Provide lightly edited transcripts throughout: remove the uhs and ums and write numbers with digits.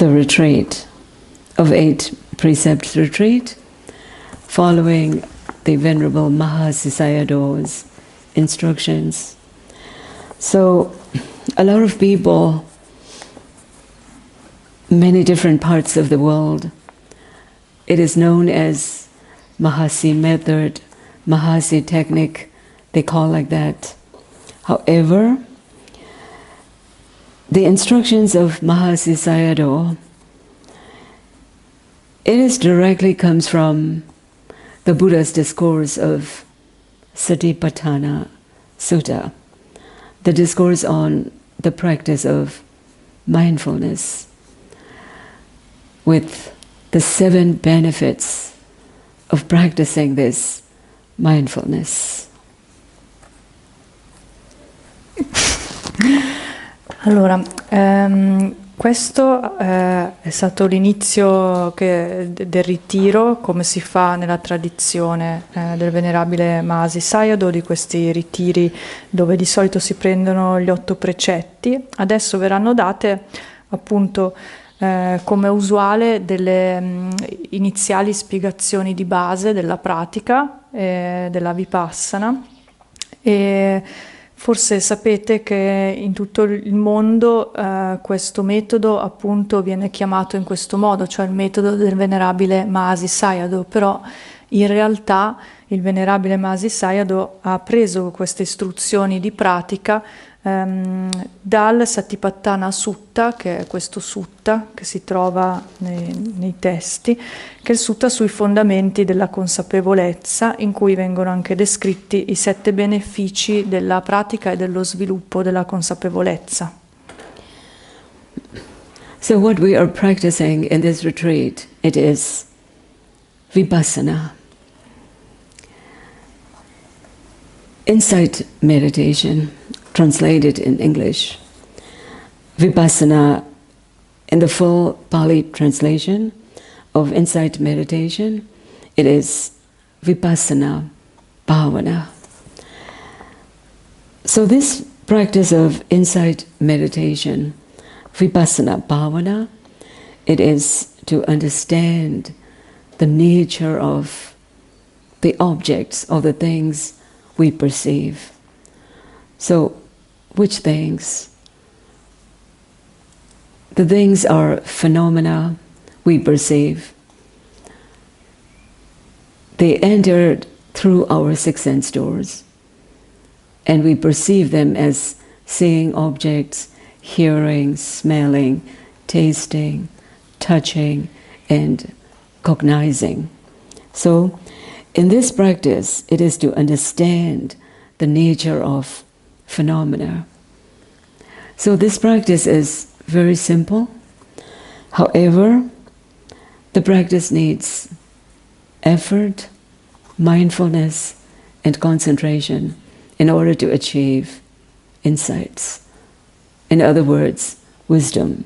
the retreat of 8 precepts retreat, following the Venerable Mahasi Sayadaw's instructions. So a lot of people, many different parts of the world, it is known as Mahasi method, Mahasi technique, they call like that. However, the instructions of Mahasi Sayadaw, it is directly comes from the Buddha's discourse of Satipatthana Sutta, the discourse on the practice of mindfulness, with the 7 benefits of practicing this mindfulness. Allora, questo è stato l'inizio del ritiro, come si fa nella tradizione del venerabile Mahasi Sayadaw, di questi ritiri dove di solito si prendono gli 8 precetti. Adesso verranno date appunto come usuale delle iniziali spiegazioni di base della pratica della Vipassana, e forse sapete che in tutto il mondo questo metodo appunto viene chiamato in questo modo, cioè il metodo del venerabile Mahasi Sayadaw, però in realtà il venerabile Mahasi Sayadaw ha preso queste istruzioni di pratica dal Satipatthana Sutta, che è questo sutta che si trova nei testi, che è il sutta sui fondamenti della consapevolezza, in cui vengono anche descritti i 7 benefici della pratica e dello sviluppo della consapevolezza. So what we are practicing in this retreat, it is Vipassana, insight meditation, translated in English. Vipassana, in the full Pali translation of insight meditation, it is Vipassana Bhavana. So this practice of insight meditation, Vipassana Bhavana, it is to understand the nature of the objects, of the things we perceive. So, which things? The things are phenomena we perceive. They entered through our 6 sense doors, and we perceive them as seeing objects, hearing, smelling, tasting, touching, and cognizing. So, in this practice, it is to understand the nature of phenomena. So this practice is very simple. However, the practice needs effort, mindfulness, and concentration in order to achieve insights. In other words, wisdom.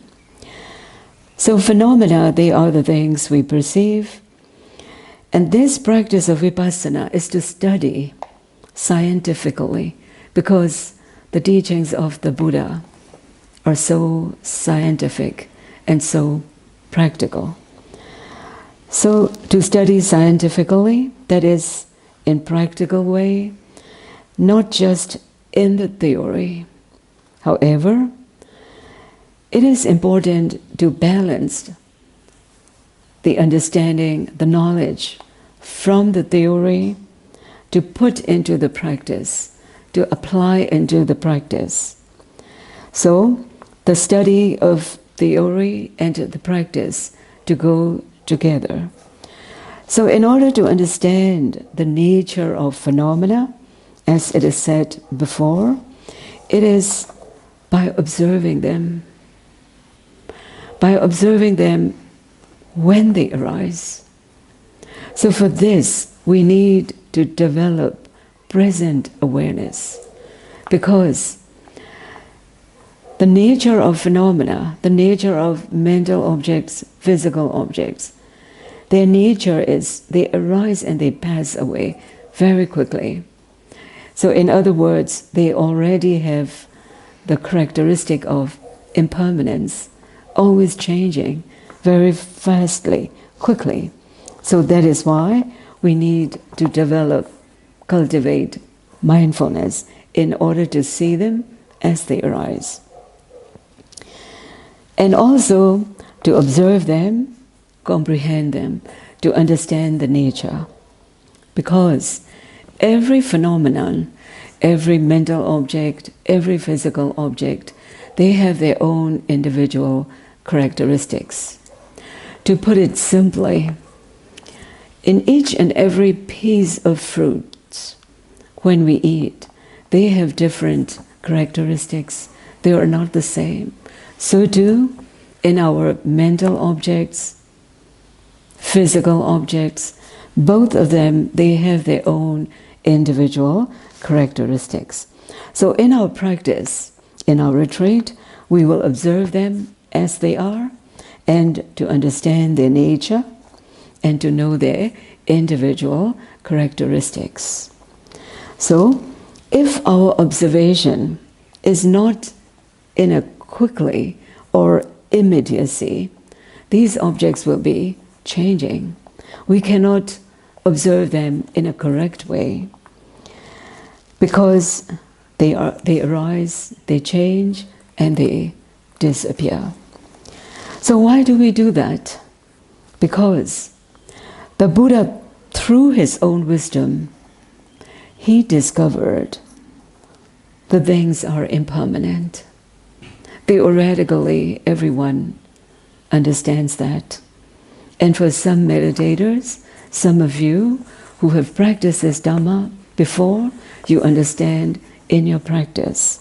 So phenomena, they are the things we perceive. And this practice of Vipassana is to study scientifically, because the teachings of the Buddha are so scientific and so practical. So to study scientifically, that is in practical way, not just in the theory. However, it is important to balance the understanding, the knowledge from the theory to put into the practice, to apply into the practice. So the study of theory and the practice to go together. So in order to understand the nature of phenomena, as it is said before, it is by observing them. By observing them when they arise. So for this, we need to develop present awareness, because the nature of phenomena, the nature of mental objects, physical objects, their nature is they arise and they pass away very quickly. So in other words, they already have the characteristic of impermanence, always changing very fastly, quickly. So that is why we need to cultivate mindfulness in order to see them as they arise. And also to observe them, comprehend them, to understand the nature. Because every phenomenon, every mental object, every physical object, they have their own individual characteristics. To put it simply, in each and every piece of fruits, when we eat, they have different characteristics. They are not the same. So too, in our mental objects, physical objects, both of them, they have their own individual characteristics. So in our practice, in our retreat, we will observe them as they are and to understand their nature and to know their individual characteristics. So, if our observation is not in a quickly or immediacy, these objects will be changing. We cannot observe them in a correct way because they arise, they change, and they disappear. So why do we do that? Because the Buddha, through his own wisdom, he discovered that things are impermanent. Theoretically, everyone understands that. And for some meditators, some of you who have practiced this Dhamma before, you understand in your practice.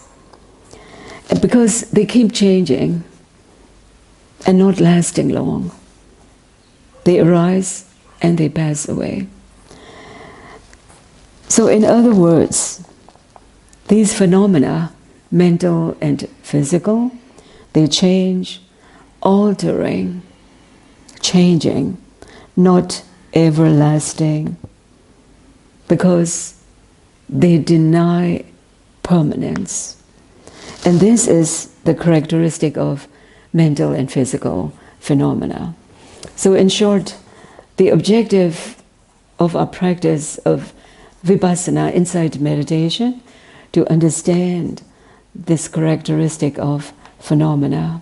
Because they keep changing and not lasting long. They arise and they pass away. So in other words, these phenomena, mental and physical, they change, altering, changing, not everlasting, because they deny permanence. And this is the characteristic of mental and physical phenomena. So in short, the objective of our practice of vipassana, insight meditation, to understand this characteristic of phenomena.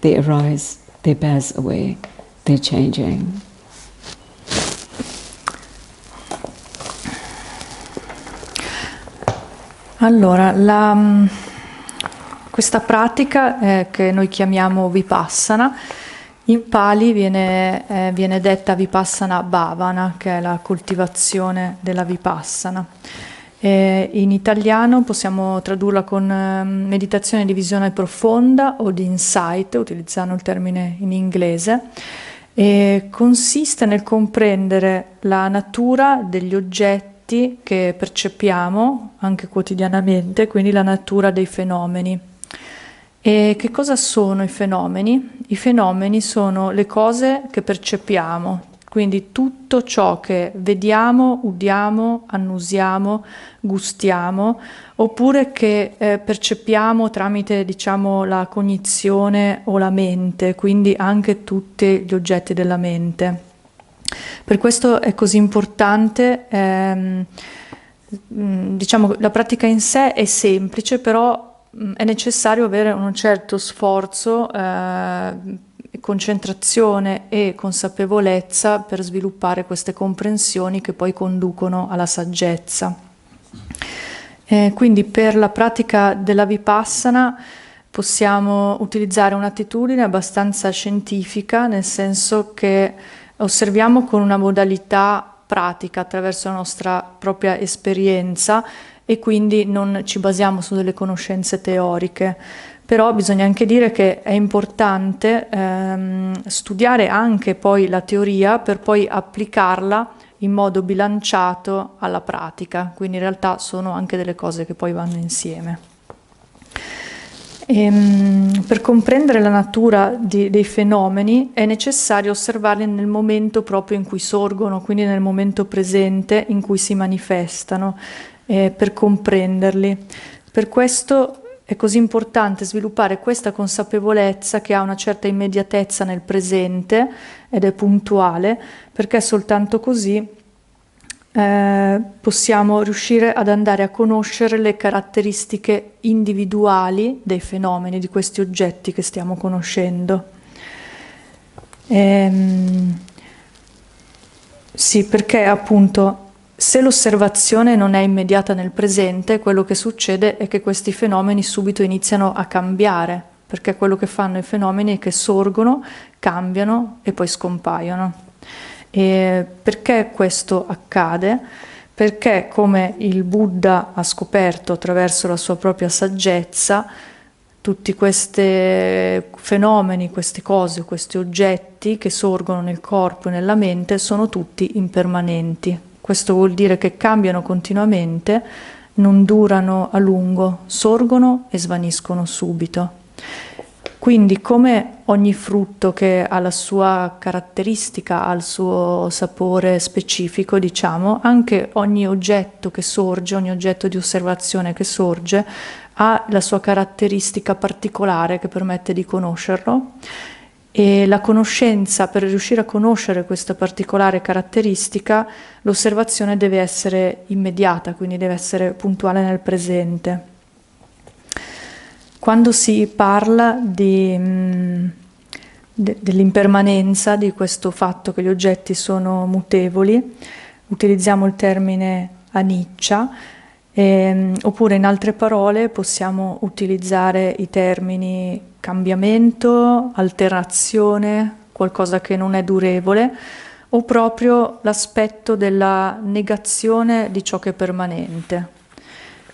They arise, they pass away, they're changing. Allora, questa pratica che noi chiamiamo vipassana, in Pali viene detta vipassana bhavana, che è la coltivazione della vipassana. In italiano possiamo tradurla con meditazione di visione profonda o di insight, utilizzando il termine in inglese, e consiste nel comprendere la natura degli oggetti che percepiamo anche quotidianamente, quindi la natura dei fenomeni. E che cosa sono i fenomeni? I fenomeni sono le cose che percepiamo, quindi tutto ciò che vediamo, udiamo, annusiamo, gustiamo, oppure che percepiamo tramite, diciamo, la cognizione o la mente, quindi anche tutti gli oggetti della mente. Per questo è così importante, diciamo, la pratica in sé è semplice, però è necessario avere un certo sforzo, concentrazione e consapevolezza per sviluppare queste comprensioni che poi conducono alla saggezza. Quindi per la pratica della vipassana possiamo utilizzare un'attitudine abbastanza scientifica, nel senso che osserviamo con una modalità pratica attraverso la nostra propria esperienza e quindi non ci basiamo su delle conoscenze teoriche. Però bisogna anche dire che è importante studiare anche poi la teoria per poi applicarla in modo bilanciato alla pratica, quindi in realtà sono anche delle cose che poi vanno insieme. Per comprendere la natura dei fenomeni è necessario osservarli nel momento proprio in cui sorgono, quindi nel momento presente in cui si manifestano, per comprenderli. Per questo è così importante sviluppare questa consapevolezza che ha una certa immediatezza nel presente ed è puntuale, perché soltanto così possiamo riuscire ad andare a conoscere le caratteristiche individuali dei fenomeni, di questi oggetti che stiamo conoscendo. Sì, perché appunto se l'osservazione non è immediata nel presente, quello che succede è che questi fenomeni subito iniziano a cambiare, perché quello che fanno i fenomeni è che sorgono, cambiano e poi scompaiono. E perché questo accade? Perché, come il Buddha ha scoperto attraverso la sua propria saggezza, tutti questi fenomeni, queste cose, questi oggetti che sorgono nel corpo e nella mente sono tutti impermanenti. Questo vuol dire che cambiano continuamente, non durano a lungo, sorgono e svaniscono subito. Quindi, come ogni frutto che ha la sua caratteristica, ha il suo sapore specifico, diciamo, anche ogni oggetto che sorge, ogni oggetto di osservazione che sorge, ha la sua caratteristica particolare che permette di conoscerlo. E la conoscenza, per riuscire a conoscere questa particolare caratteristica, l'osservazione deve essere immediata, quindi deve essere puntuale nel presente. Quando si parla dell'impermanenza, di questo fatto che gli oggetti sono mutevoli, utilizziamo il termine anicca, oppure in altre parole possiamo utilizzare i termini cambiamento, alterazione, qualcosa che non è durevole, o proprio l'aspetto della negazione di ciò che è permanente.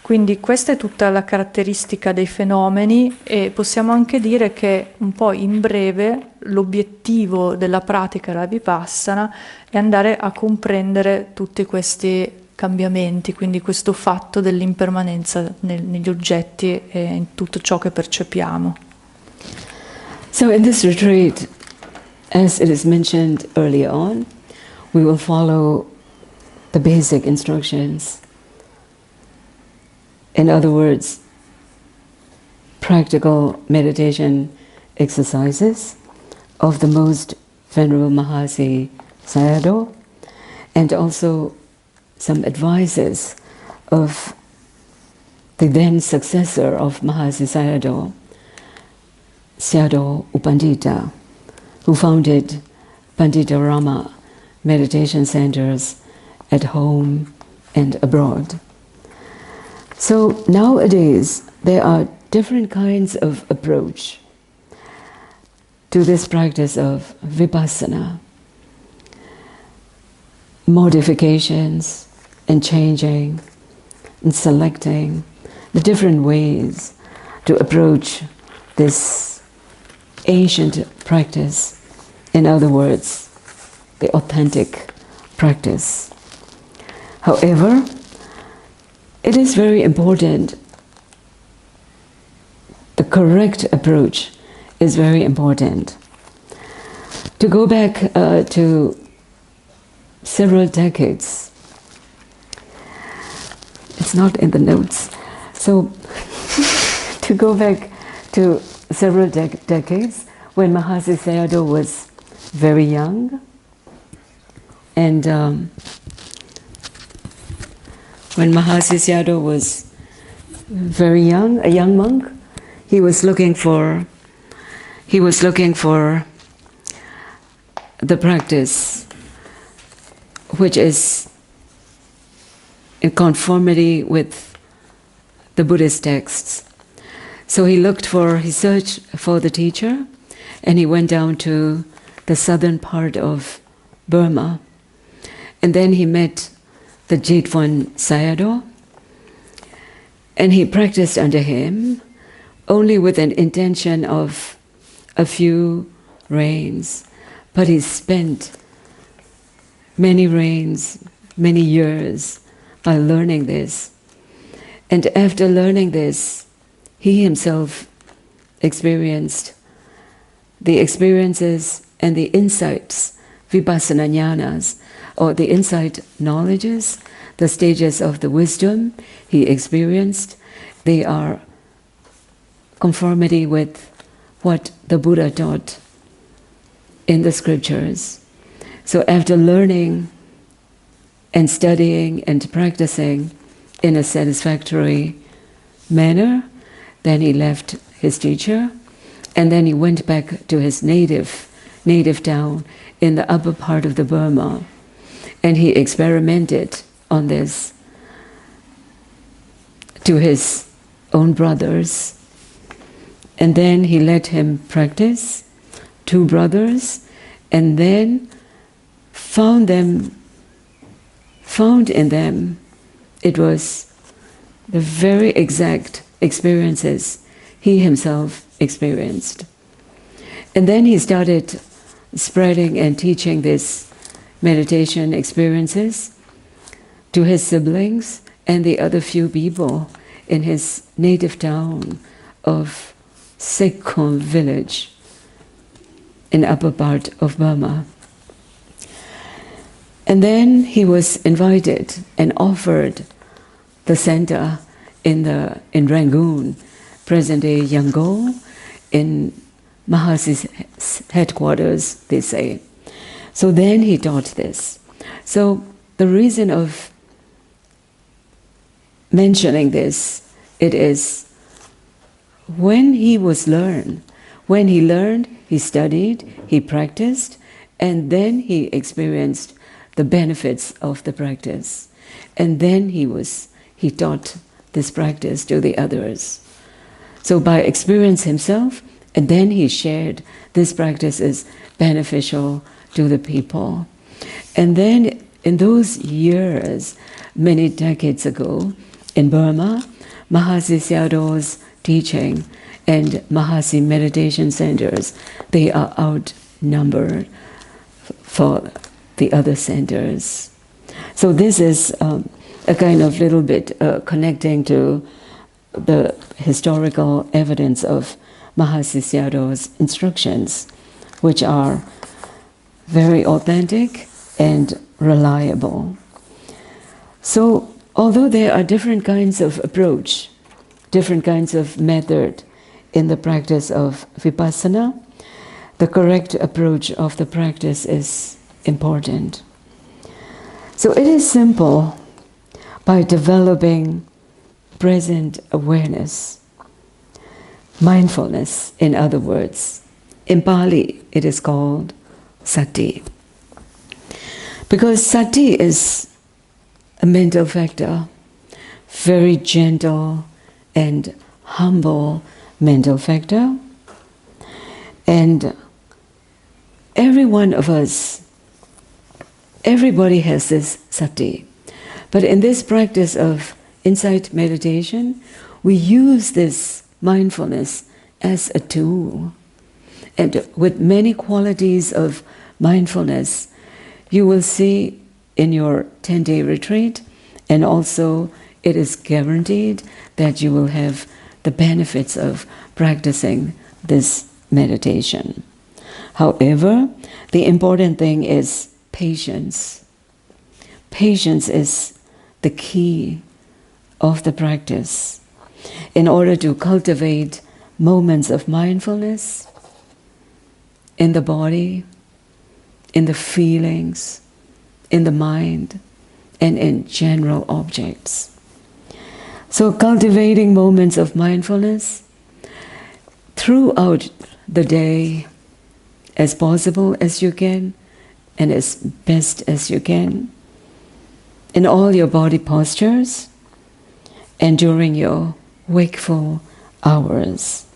Quindi questa è tutta la caratteristica dei fenomeni e possiamo anche dire che un po' in breve l'obiettivo della pratica della Vipassana è andare a comprendere tutti questi cambiamenti, quindi questo fatto dell'impermanenza negli oggetti e in tutto ciò che percepiamo. So in this retreat, as it is mentioned earlier on, we will follow the basic instructions. In other words, practical meditation exercises of the most Venerable Mahasi Sayadaw, and also some advices of the then successor of Mahasi Sayadaw, Sayadaw U Pandita, who founded Pandita Rama meditation centers at home and abroad. So nowadays there are different kinds of approach to this practice of Vipassana. Modifications and changing and selecting the different ways to approach this ancient practice. In other words, the authentic practice. However, it is very important, the correct approach is very important. To go back to several decades, it's not in the notes, so to go back to several decades when Mahasi Sayadaw was very young, and when Mahasi Sayadaw was very young, a young monk, he was looking for the practice which is in conformity with the Buddhist texts. So he searched for the teacher, and he went down to the southern part of Burma, and then he met the Jitwan Sayadaw, and he practiced under him only with an intention of a few rains, but he spent many rains, many years by learning this. And after learning this, he himself experienced the experiences and the insights, vipassana jnanas, or the insight knowledges, the stages of the wisdom he experienced. They are conformity with what the Buddha taught in the scriptures. So after learning and studying and practicing in a satisfactory manner, then he left his teacher, and then he went back to his native town in the upper part of the Burma, and he experimented on this to his own brothers, and then he let him practice, 2 brothers, and then found in them, it was the very exact experiences he himself experienced. And then he started spreading and teaching these meditation experiences to his siblings and the other few people in his native town of Sekon village in the upper part of Burma. And then he was invited and offered the center in Rangoon, present-day Yangon, in Mahasi's headquarters, they say. So then he taught this. So the reason of mentioning this, it is when he learned, he studied, he practiced, and then he experienced the benefits of the practice. And then he taught this practice to the others. So by experience himself, and then he shared this practice is beneficial to the people. And then in those years, many decades ago, in Burma, Mahasi Sayadaw's teaching and Mahasi meditation centers, they are outnumbered for the other centers. So this is a kind of little bit connecting to the historical evidence of Mahasi Sayadaw's instructions, which are very authentic and reliable. So although there are different kinds of approach, different kinds of method in the practice of vipassana, the correct approach of the practice is important. So it is simple by developing present awareness, mindfulness, in other words. In Pali, it is called sati. Because sati is a mental factor, very gentle and humble mental factor. And every one of us, everybody has this sati. But in this practice of insight meditation, we use this mindfulness as a tool. And with many qualities of mindfulness, you will see in your 10-day retreat, and also it is guaranteed that you will have the benefits of practicing this meditation. However, the important thing is patience. Patience is the key of the practice. In order to cultivate moments of mindfulness in the body, in the feelings, in the mind, and in general objects. So cultivating moments of mindfulness throughout the day as possible as you can and as best as you can in all your body postures and during your wakeful hours.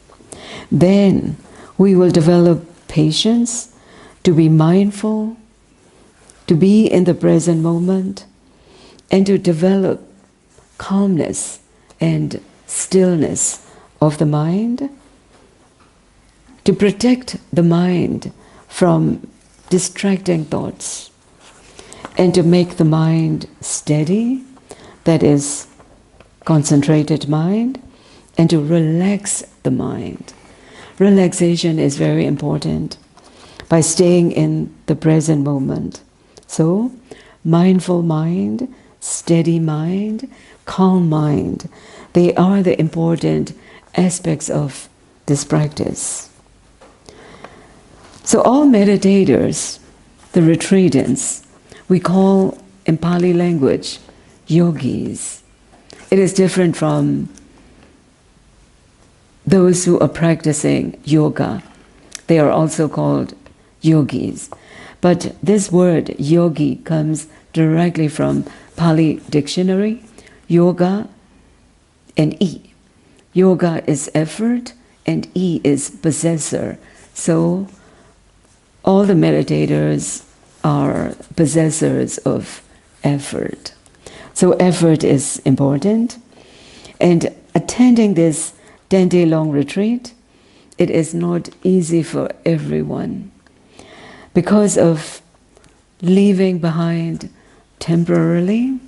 Then we will develop patience to be mindful, to be in the present moment, and to develop calmness and stillness of the mind, to protect the mind from distracting thoughts, and to make the mind steady, that is, concentrated mind, and to relax the mind. Relaxation is very important by staying in the present moment. So, mindful mind, steady mind, calm mind, they are the important aspects of this practice. So all meditators, the retreatants, we call in Pali language yogis. It is different from those who are practicing yoga. They are also called yogis. But this word yogi comes directly from Pali dictionary, yoga and E. Yoga is effort and E is possessor. So all the meditators are possessors of effort. So effort is important. And attending this 10-day-long retreat, it is not easy for everyone because of leaving behind temporarily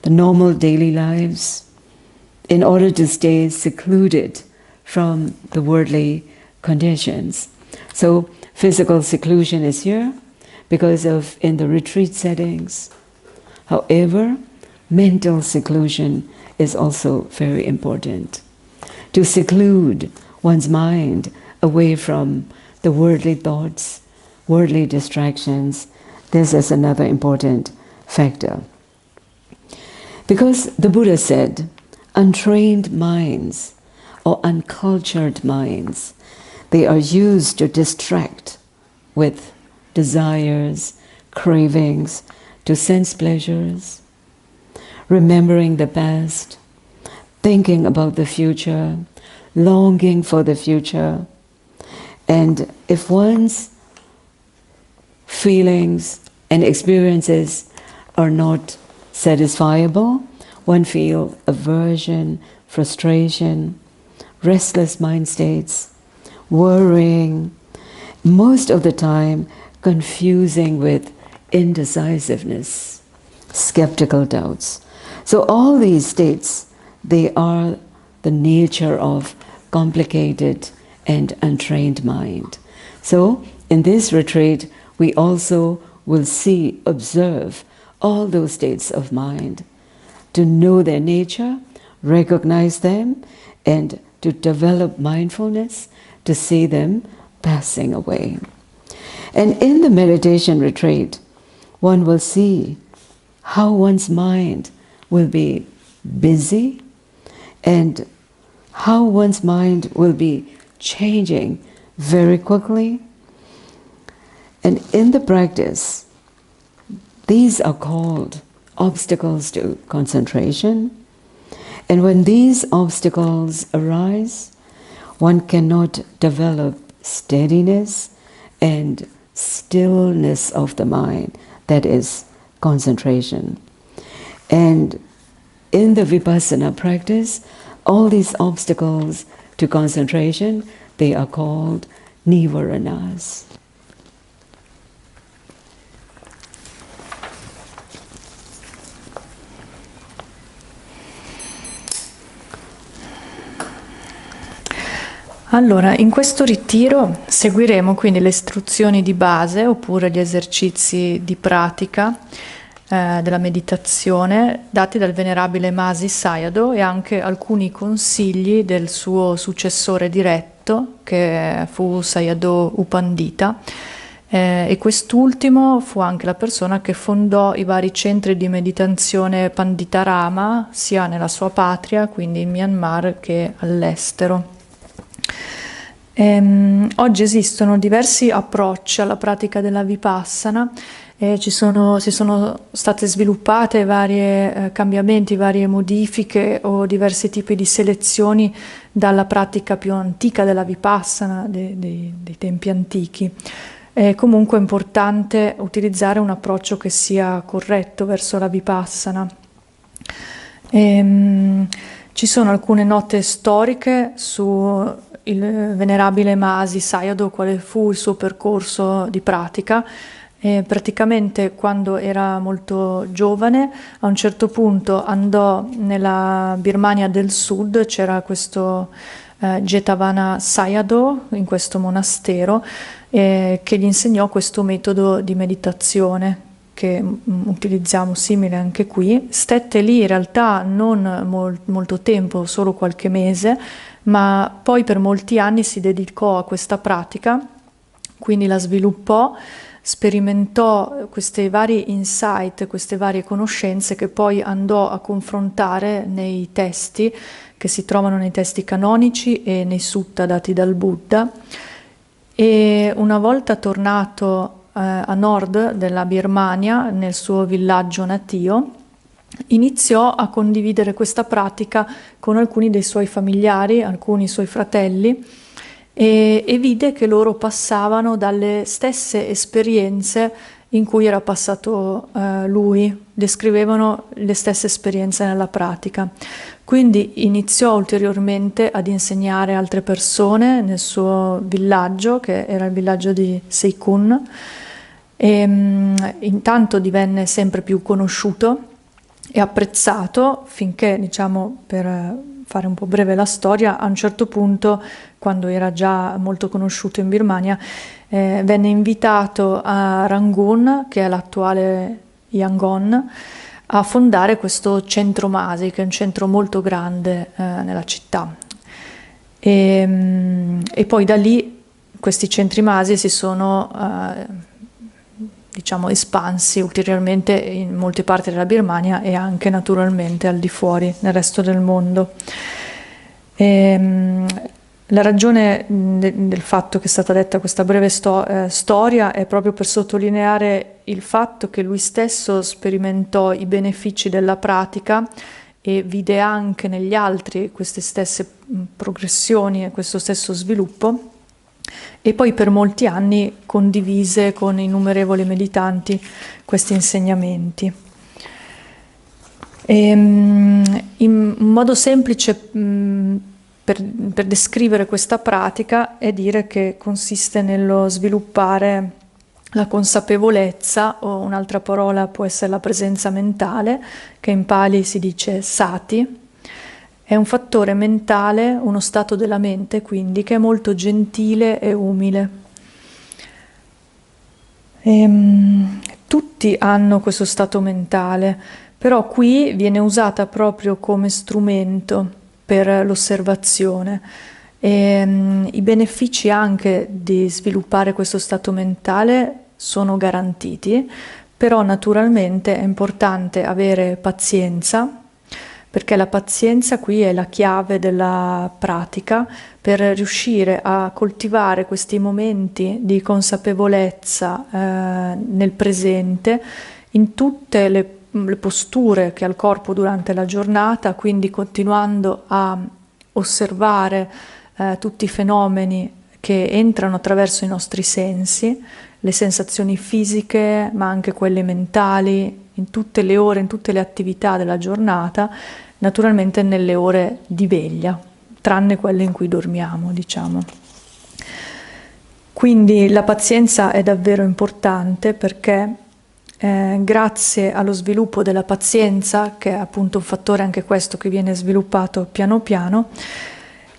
the normal daily lives in order to stay secluded from the worldly conditions. So physical seclusion is here because of in the retreat settings. However, mental seclusion is also very important. To seclude one's mind away from the worldly thoughts, worldly distractions, this is another important factor. Because the Buddha said, untrained minds or uncultured minds, they are used to distract with desires, cravings, to sense pleasures, remembering the past, thinking about the future, longing for the future. And if one's feelings and experiences are not satisfiable, one feels aversion, frustration, restless mind states, worrying, most of the time confusing with indecisiveness, skeptical doubts. So all these states, they are the nature of complicated and untrained mind. So in this retreat, we also will see, observe all those states of mind, to know their nature, recognize them, and to develop mindfulness, to see them passing away. And in the meditation retreat, one will see how one's mind will be busy and how one's mind will be changing very quickly. And in the practice, these are called obstacles to concentration. And when these obstacles arise, one cannot develop steadiness and stillness of the mind, that is concentration. And in the vipassana practice, all these obstacles to concentration, they are called nivaranas. Allora, in questo ritiro seguiremo quindi le istruzioni di base oppure gli esercizi di pratica della meditazione dati dal venerabile Masi Sayadaw e anche alcuni consigli del suo successore diretto che fu Sayadaw U Pandita, e quest'ultimo fu anche la persona che fondò i vari centri di meditazione Panditarama sia nella sua patria, quindi in Myanmar, che all'estero. Oggi esistono diversi approcci alla pratica della vipassana e si sono state sviluppate vari cambiamenti, varie modifiche o diversi tipi di selezioni dalla pratica più antica della vipassana dei tempi antichi. È comunque importante utilizzare un approccio che sia corretto verso la vipassana. Ci sono alcune note storiche su il venerabile Masi Sayadaw, quale fu il suo percorso di pratica. Praticamente quando era molto giovane, a un certo punto andò nella Birmania del Sud, c'era questo Jetavana Sayadaw in questo monastero che gli insegnò questo metodo di meditazione che utilizziamo simile anche qui. Stette lì in realtà non molto tempo, solo qualche mese, ma poi per molti anni si dedicò a questa pratica, quindi la sviluppò, sperimentò questi vari insight, queste varie conoscenze che poi andò a confrontare nei testi che si trovano nei testi canonici e nei sutta dati dal Buddha. E una volta tornato a nord della Birmania, nel suo villaggio natio, iniziò a condividere questa pratica con alcuni dei suoi familiari, alcuni suoi fratelli, e vide che loro passavano dalle stesse esperienze in cui era passato lui, descrivevano le stesse esperienze nella pratica. Quindi iniziò ulteriormente ad insegnare altre persone nel suo villaggio, che era il villaggio di Seikun, e intanto divenne sempre più conosciuto e apprezzato finché, diciamo, per fare un po' breve la storia, a un certo punto, quando era già molto conosciuto in Birmania, venne invitato a Rangoon, che è l'attuale Yangon, a fondare questo centro Masi, che è un centro molto grande nella città. E poi da lì questi centri Masi si sono diciamo espansi ulteriormente in molte parti della Birmania e anche naturalmente al di fuori, nel resto del mondo. La ragione del fatto che è stata detta questa breve storia è proprio per sottolineare il fatto che lui stesso sperimentò i benefici della pratica e vide anche negli altri queste stesse progressioni e questo stesso sviluppo, e poi per molti anni condivise con innumerevoli meditanti questi insegnamenti. In modo semplice per descrivere questa pratica è dire che consiste nello sviluppare la consapevolezza, o un'altra parola può essere la presenza mentale, che in Pali si dice sati. È un fattore mentale, uno stato della mente quindi, che è molto gentile e umile. Tutti hanno questo stato mentale, però qui viene usata proprio come strumento per l'osservazione. I benefici anche di sviluppare questo stato mentale sono garantiti, però naturalmente è importante avere pazienza, perché la pazienza qui è la chiave della pratica per riuscire a coltivare questi momenti di consapevolezza nel presente, in tutte le posture che ha il corpo durante la giornata, quindi continuando a osservare tutti i fenomeni che entrano attraverso i nostri sensi, le sensazioni fisiche, ma anche quelle mentali, in tutte le ore, in tutte le attività della giornata, naturalmente nelle ore di veglia, tranne quelle in cui dormiamo, diciamo. Quindi la pazienza è davvero importante perché grazie allo sviluppo della pazienza, che è appunto un fattore anche questo che viene sviluppato piano piano,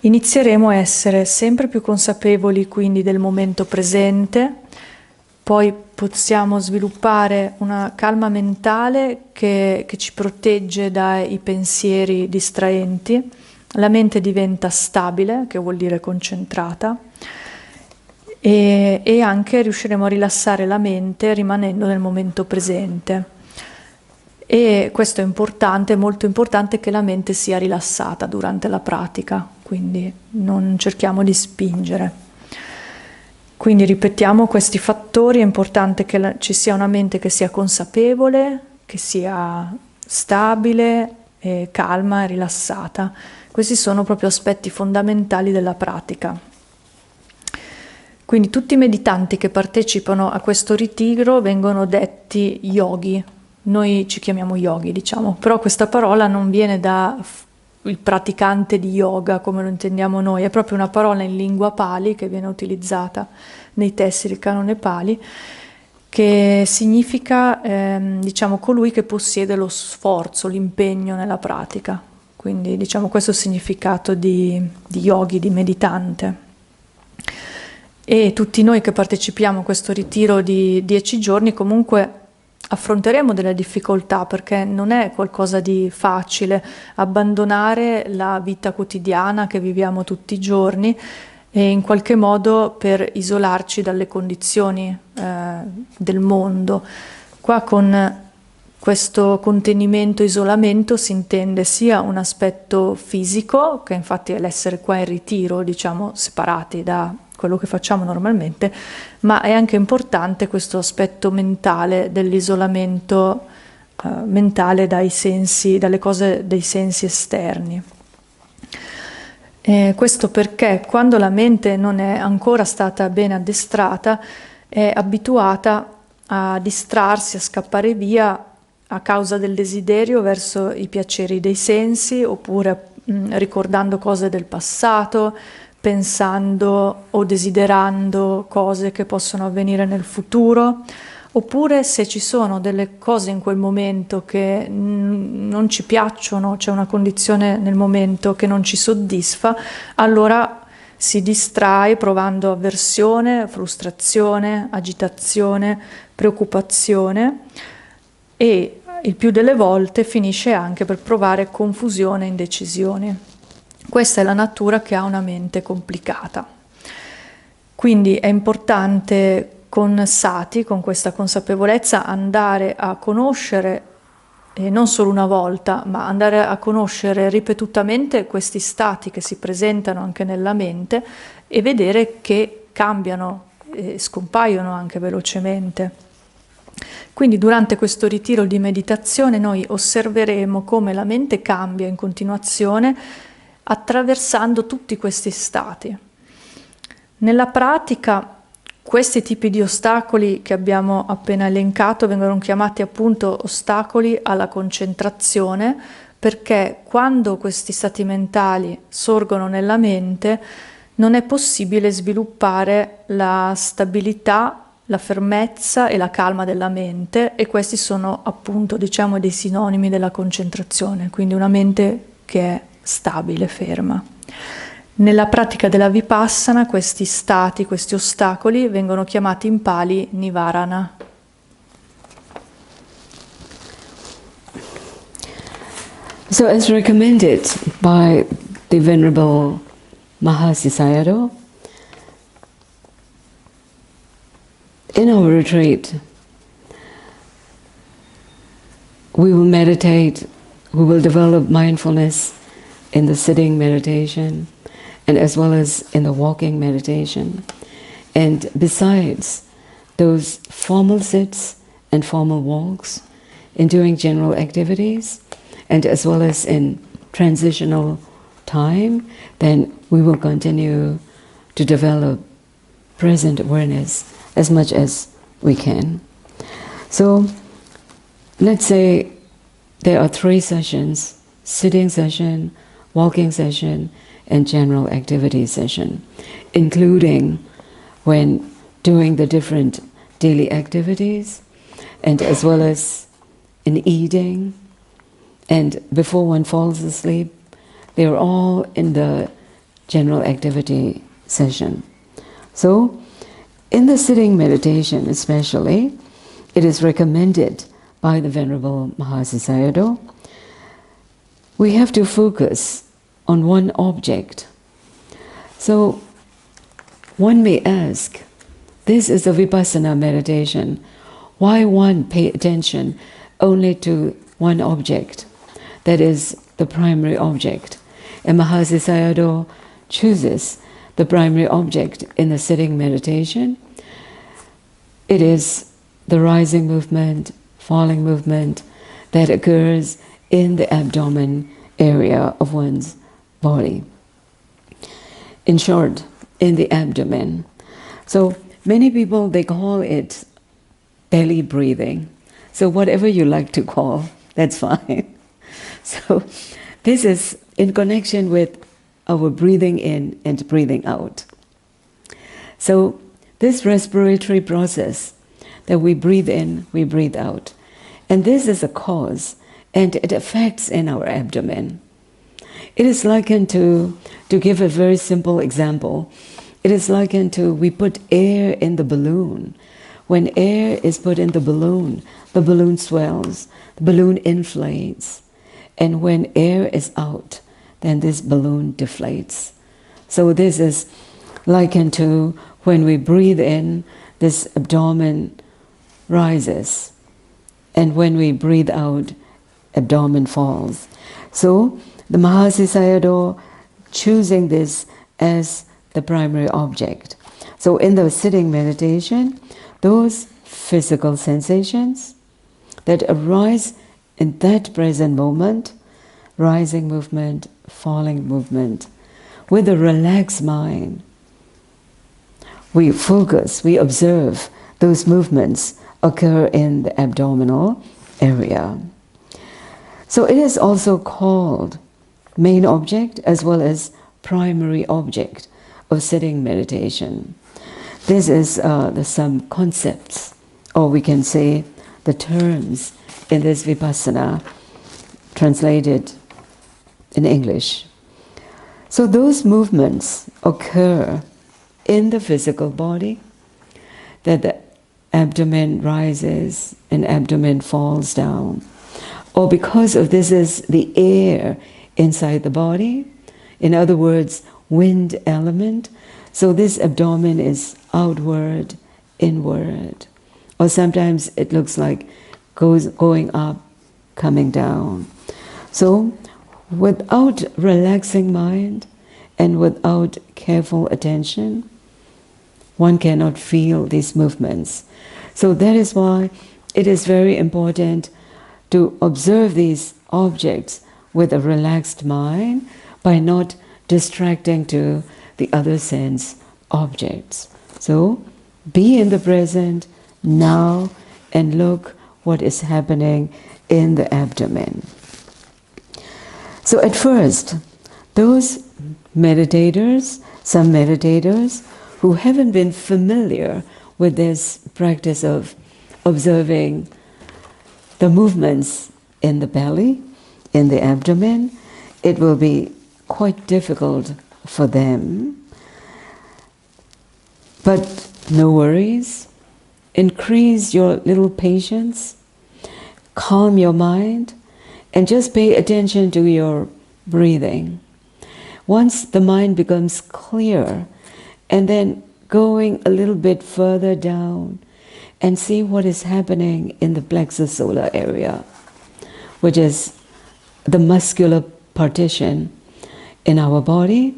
inizieremo a essere sempre più consapevoli quindi del momento presente. Poi possiamo sviluppare una calma mentale che ci protegge dai pensieri distraenti. La mente diventa stabile, che vuol dire concentrata, e anche riusciremo a rilassare la mente rimanendo nel momento presente. E questo è importante, molto importante, che la mente sia rilassata durante la pratica, quindi non cerchiamo di spingere. Quindi ripetiamo questi fattori, è importante che ci sia una mente che sia consapevole, che sia stabile, calma e rilassata. Questi sono proprio aspetti fondamentali della pratica. Quindi tutti i meditanti che partecipano a questo ritiro vengono detti yogi. Noi ci chiamiamo yogi, diciamo, però questa parola non viene da il praticante di yoga come lo intendiamo noi, è proprio una parola in lingua Pali che viene utilizzata nei testi del canone Pali, che significa diciamo colui che possiede lo sforzo, l'impegno nella pratica. Quindi diciamo questo è il significato di yogi, di meditante. E tutti noi che partecipiamo a questo ritiro di 10 giorni comunque affronteremo delle difficoltà, perché non è qualcosa di facile abbandonare la vita quotidiana che viviamo tutti i giorni e in qualche modo per isolarci dalle condizioni del mondo. Qua con questo contenimento, isolamento si intende sia un aspetto fisico, che infatti è l'essere qua in ritiro, diciamo separati da quello che facciamo normalmente, ma è anche importante questo aspetto mentale dell'isolamento mentale dai sensi, dalle cose dei sensi esterni. Questo perché quando la mente non è ancora stata ben addestrata, è abituata a distrarsi, a scappare via a causa del desiderio verso i piaceri dei sensi, oppure ricordando cose del passato, pensando o desiderando cose che possono avvenire nel futuro, oppure se ci sono delle cose in quel momento che non ci piacciono, c'è una condizione nel momento che non ci soddisfa, allora si distrae provando avversione, frustrazione, agitazione, preoccupazione e il più delle volte finisce anche per provare confusione e indecisione. Questa è la natura che ha una mente complicata. Quindi è importante con sati, con questa consapevolezza, andare a conoscere, e non solo una volta, ma andare a conoscere ripetutamente questi stati che si presentano anche nella mente e vedere che cambiano e scompaiono anche velocemente. Quindi durante questo ritiro di meditazione noi osserveremo come la mente cambia in continuazione attraversando tutti questi stati. Nella pratica questi tipi di ostacoli che abbiamo appena elencato vengono chiamati appunto ostacoli alla concentrazione, perché quando questi stati mentali sorgono nella mente non è possibile sviluppare la stabilità, la fermezza e la calma della mente, e questi sono appunto, diciamo, dei sinonimi della concentrazione, quindi una mente che è stabile, ferma. Nella pratica della Vipassana questi stati, questi ostacoli vengono chiamati in Pali Nivarana. So as recommended by the Venerable Mahasi Sayadaw, in our retreat, we will meditate, we will develop mindfulness in the sitting meditation, and as well as in the walking meditation. And besides those formal sits and formal walks, in doing general activities, and as well as in transitional time, then we will continue to develop present awareness as much as we can. So let's say there are 3 sessions: sitting session, walking session, and general activity session, including when doing the different daily activities, and as well as in eating, and before one falls asleep. They are all in the general activity session. So in the sitting meditation especially, it is recommended by the Venerable Mahasi Sayadaw, we have to focus on one object. So one may ask, this is a Vipassana meditation, why one pay attention only to one object, that is the primary object? And Mahasi Sayadaw chooses the primary object in the sitting meditation. It is the rising movement, falling movement that occurs in the abdomen area of one's body. In short, in the abdomen. So many people, they call it belly breathing. So whatever you like to call, that's fine. So this is in connection with our breathing in and breathing out. So this respiratory process that we breathe in, we breathe out. And this is a cause, and it affects in our abdomen. It is likened to give a very simple example, it is likened to we put air in the balloon. when air is put in the balloon swells, the balloon inflates. And when air is out, then this balloon deflates. So this is likened to when we breathe in, this abdomen rises. And when we breathe out, abdomen falls. So the Mahasi Sayadaw choosing this as the primary object. So in the sitting meditation, those physical sensations that arise in that present moment, rising movement, falling movement, with a relaxed mind, we focus, we observe those movements occur in the abdominal area. So it is also called main object as well as primary object of sitting meditation. This is some concepts, or we can say the terms in this Vipassana translated in English. So those movements occur in the physical body, that the abdomen rises and abdomen falls down. Or because of this is the air inside the body, in other words, wind element, so this abdomen is outward, inward. Or sometimes it looks like going up, coming down. So without relaxing mind and without careful attention, one cannot feel these movements. So that is why it is very important to observe these objects with a relaxed mind by not distracting to the other sense objects. So be in the present now and look what is happening in the abdomen. So at first, those meditators, some meditators who haven't been familiar with this practice of observing the movements in the belly, in the abdomen, it will be quite difficult for them. But no worries. Increase your little patience, calm your mind, and just pay attention to your breathing. Once the mind becomes clear, and then going a little bit further down and see what is happening in the plexus solar area, which is the muscular partition in our body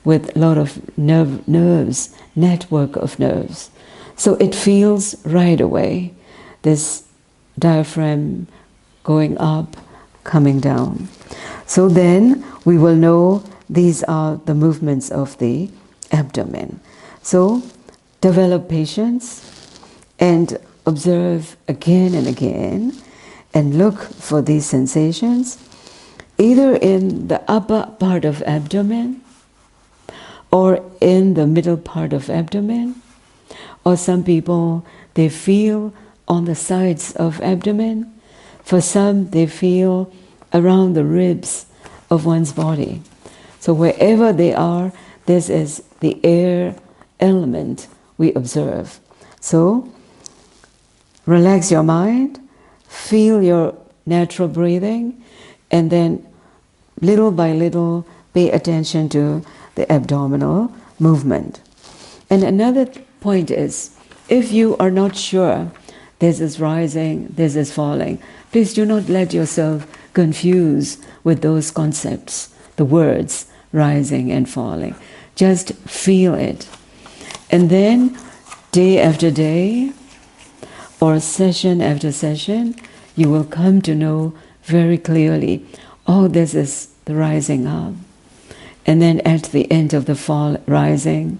with a lot of nerves, network of nerves. So it feels right away, this diaphragm going up, coming down. So then we will know these are the movements of the abdomen. So develop patience and observe again and again and look for these sensations either in the upper part of abdomen or in the middle part of abdomen, or some people they feel on the sides of abdomen. For some they feel around the ribs of one's body. So wherever they are, this is the air element we observe. So relax your mind, feel your natural breathing, and then little by little pay attention to the abdominal movement. And another point is, if you are not sure this is rising, this is falling, please do not let yourself confuse with those concepts, the words rising and falling. Just feel it. And then day after day or session after session, you will come to know very clearly, oh, this is the rising up. And then at the end of the fall rising,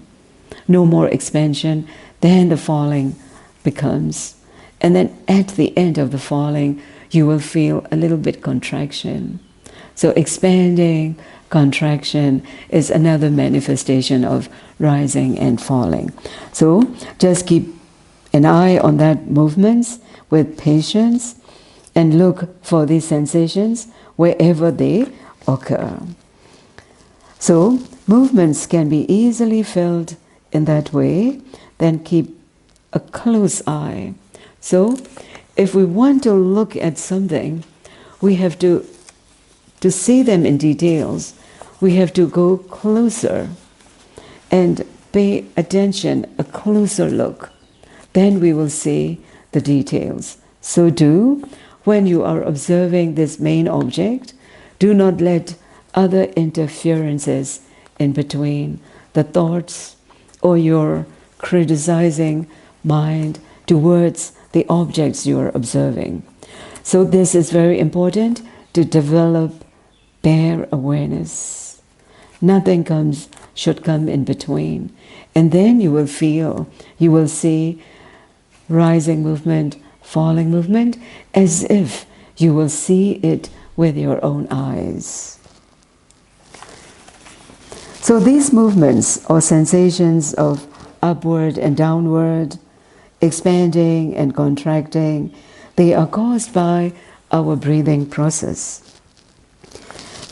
no more expansion, then the falling becomes. And then at the end of the falling, you will feel a little bit contraction. So expanding, contraction is another manifestation of rising and falling. So just keep an eye on that movements with patience and look for these sensations wherever they occur. So movements can be easily felt in that way. Then keep a close eye. So if we want to look at something, we have to see them in details, we have to go closer and pay attention, a closer look. Then we will see the details. So do, when you are observing this main object, do not let other interferences in between, the thoughts or your criticizing mind towards the objects you are observing. So this is very important to develop bare awareness. Nothing should come in between. And then you will feel, you will see rising movement, falling movement, as if you will see it with your own eyes. So these movements or sensations of upward and downward, expanding and contracting, they are caused by our breathing process.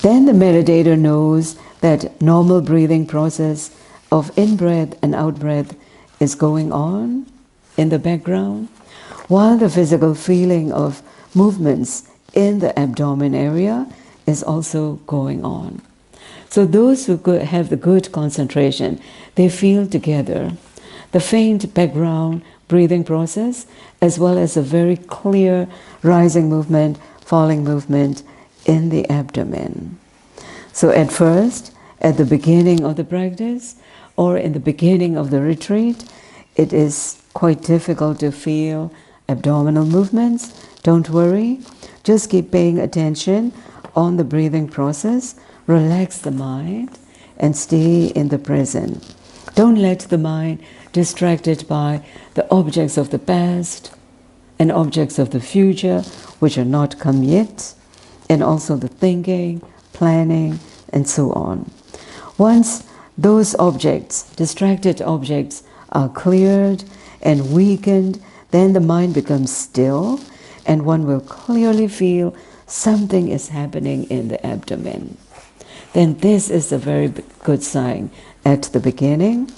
Then the meditator knows that normal breathing process of in-breath and out-breath is going on in the background, while the physical feeling of movements in the abdomen area is also going on. So those who have the good concentration, they feel together the faint background breathing process as well as a very clear rising movement, falling movement in the abdomen. So at first, at the beginning of the practice or in the beginning of the retreat, it is quite difficult to feel abdominal movements. Don't worry, just keep paying attention on the breathing process, relax the mind and stay in the present. Don't let the mind distracted by the objects of the past and objects of the future which are not come yet, and also the thinking, planning, and so on. Once those objects, distracted objects, are cleared and weakened, then the mind becomes still and one will clearly feel something is happening in the abdomen. Then this is a very good sign at the beginning.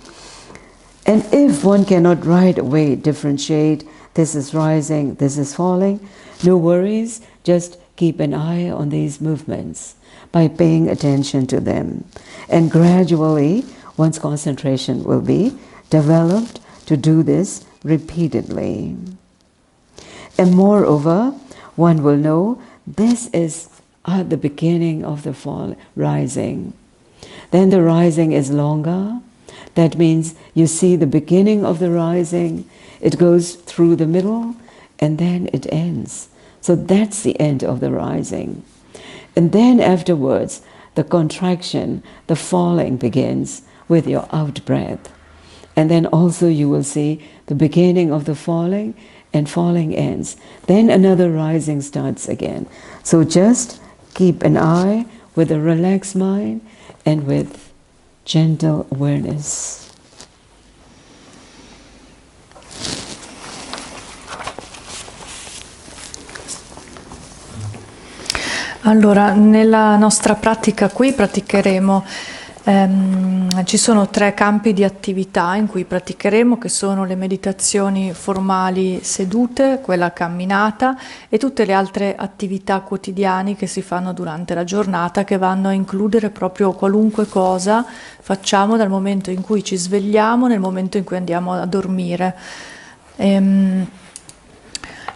And if one cannot right away differentiate, this is rising, this is falling, no worries, just keep an eye on these movements by paying attention to them. And gradually, one's concentration will be developed to do this repeatedly. And moreover, one will know this is at the beginning of the fall, rising. Then the rising is longer. That means you see the beginning of the rising, it goes through the middle, and then it ends. So that's the end of the rising. And then afterwards, the contraction, the falling begins with your out-breath. And then also you will see the beginning of the falling, and falling ends. Then another rising starts again. So just keep an eye with a relaxed mind and with gentle awareness. Allora, nella nostra pratica qui praticheremo, ci sono 3 campi di attività in cui praticheremo, che sono le meditazioni formali sedute, quella camminata e tutte le altre attività quotidiane che si fanno durante la giornata, che vanno a includere proprio qualunque cosa facciamo dal momento in cui ci svegliamo, nel momento in cui andiamo a dormire.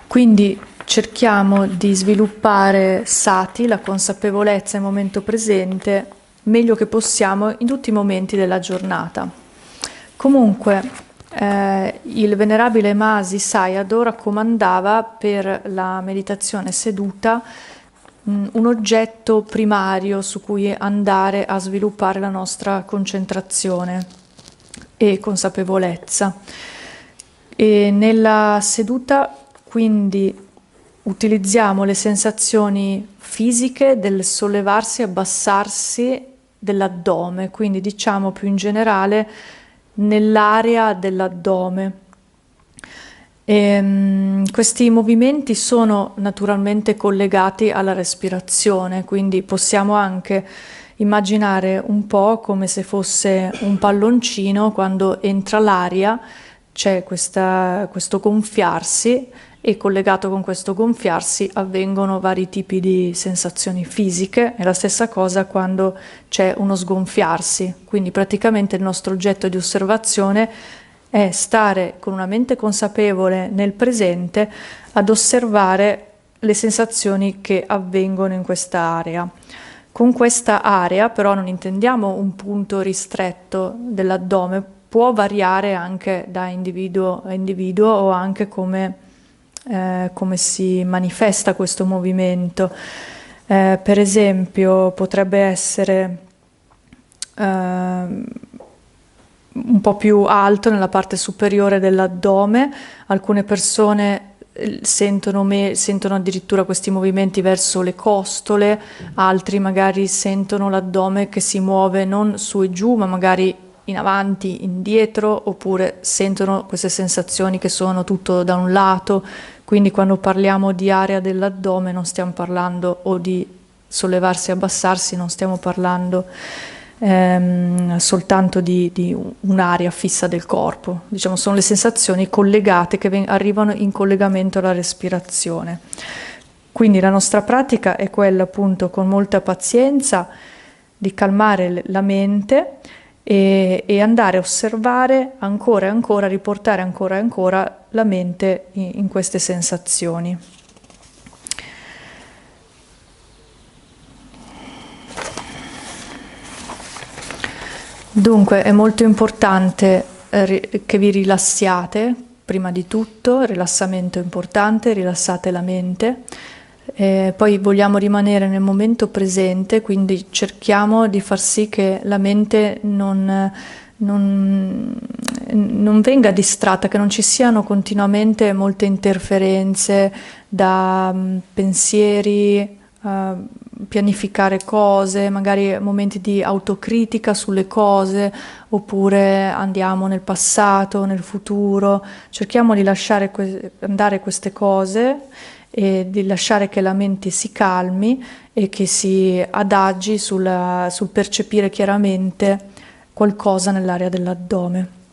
Quindi cerchiamo di sviluppare sati, la consapevolezza nel momento presente, meglio che possiamo in tutti i momenti della giornata. Comunque il venerabile Masi Sayadaw raccomandava per la meditazione seduta un oggetto primario su cui andare a sviluppare la nostra concentrazione e consapevolezza. E nella seduta quindi utilizziamo le sensazioni fisiche del sollevarsi e abbassarsi dell'addome, quindi diciamo più in generale nell'area dell'addome. Questi movimenti sono naturalmente collegati alla respirazione, quindi possiamo anche immaginare un po' come se fosse un palloncino, quando entra l'aria c'è questo gonfiarsi e collegato con questo gonfiarsi avvengono vari tipi di sensazioni fisiche. È la stessa cosa quando c'è uno sgonfiarsi, quindi praticamente il nostro oggetto di osservazione è stare con una mente consapevole nel presente ad osservare le sensazioni che avvengono in questa area. Con questa area però non intendiamo un punto ristretto dell'addome, può variare anche da individuo a individuo o anche come si manifesta questo movimento. Per esempio potrebbe essere un po' più alto nella parte superiore dell'addome, alcune persone sentono addirittura questi movimenti verso le costole, altri magari sentono l'addome che si muove non su e giù ma magari in avanti, indietro, oppure sentono queste sensazioni che sono tutto da un lato. Quindi quando parliamo di area dell'addome non stiamo parlando o di sollevarsi e abbassarsi, non stiamo parlando soltanto di un'area fissa del corpo, diciamo sono le sensazioni collegate che arrivano in collegamento alla respirazione. Quindi la nostra pratica è quella appunto con molta pazienza di calmare la mente e andare a osservare ancora e ancora, riportare ancora e ancora la mente in queste sensazioni. Dunque è molto importante che vi rilassiate, prima di tutto, il rilassamento è importante, rilassate la mente, poi vogliamo rimanere nel momento presente, quindi cerchiamo di far sì che la mente non venga distratta, che non ci siano continuamente molte interferenze da pensieri, pianificare cose, magari momenti di autocritica sulle cose, oppure andiamo nel passato, nel futuro. Cerchiamo di lasciare andare queste cose e di lasciare che la mente si calmi e che si adagi sul percepire chiaramente qualcosa nell'area dell'addome.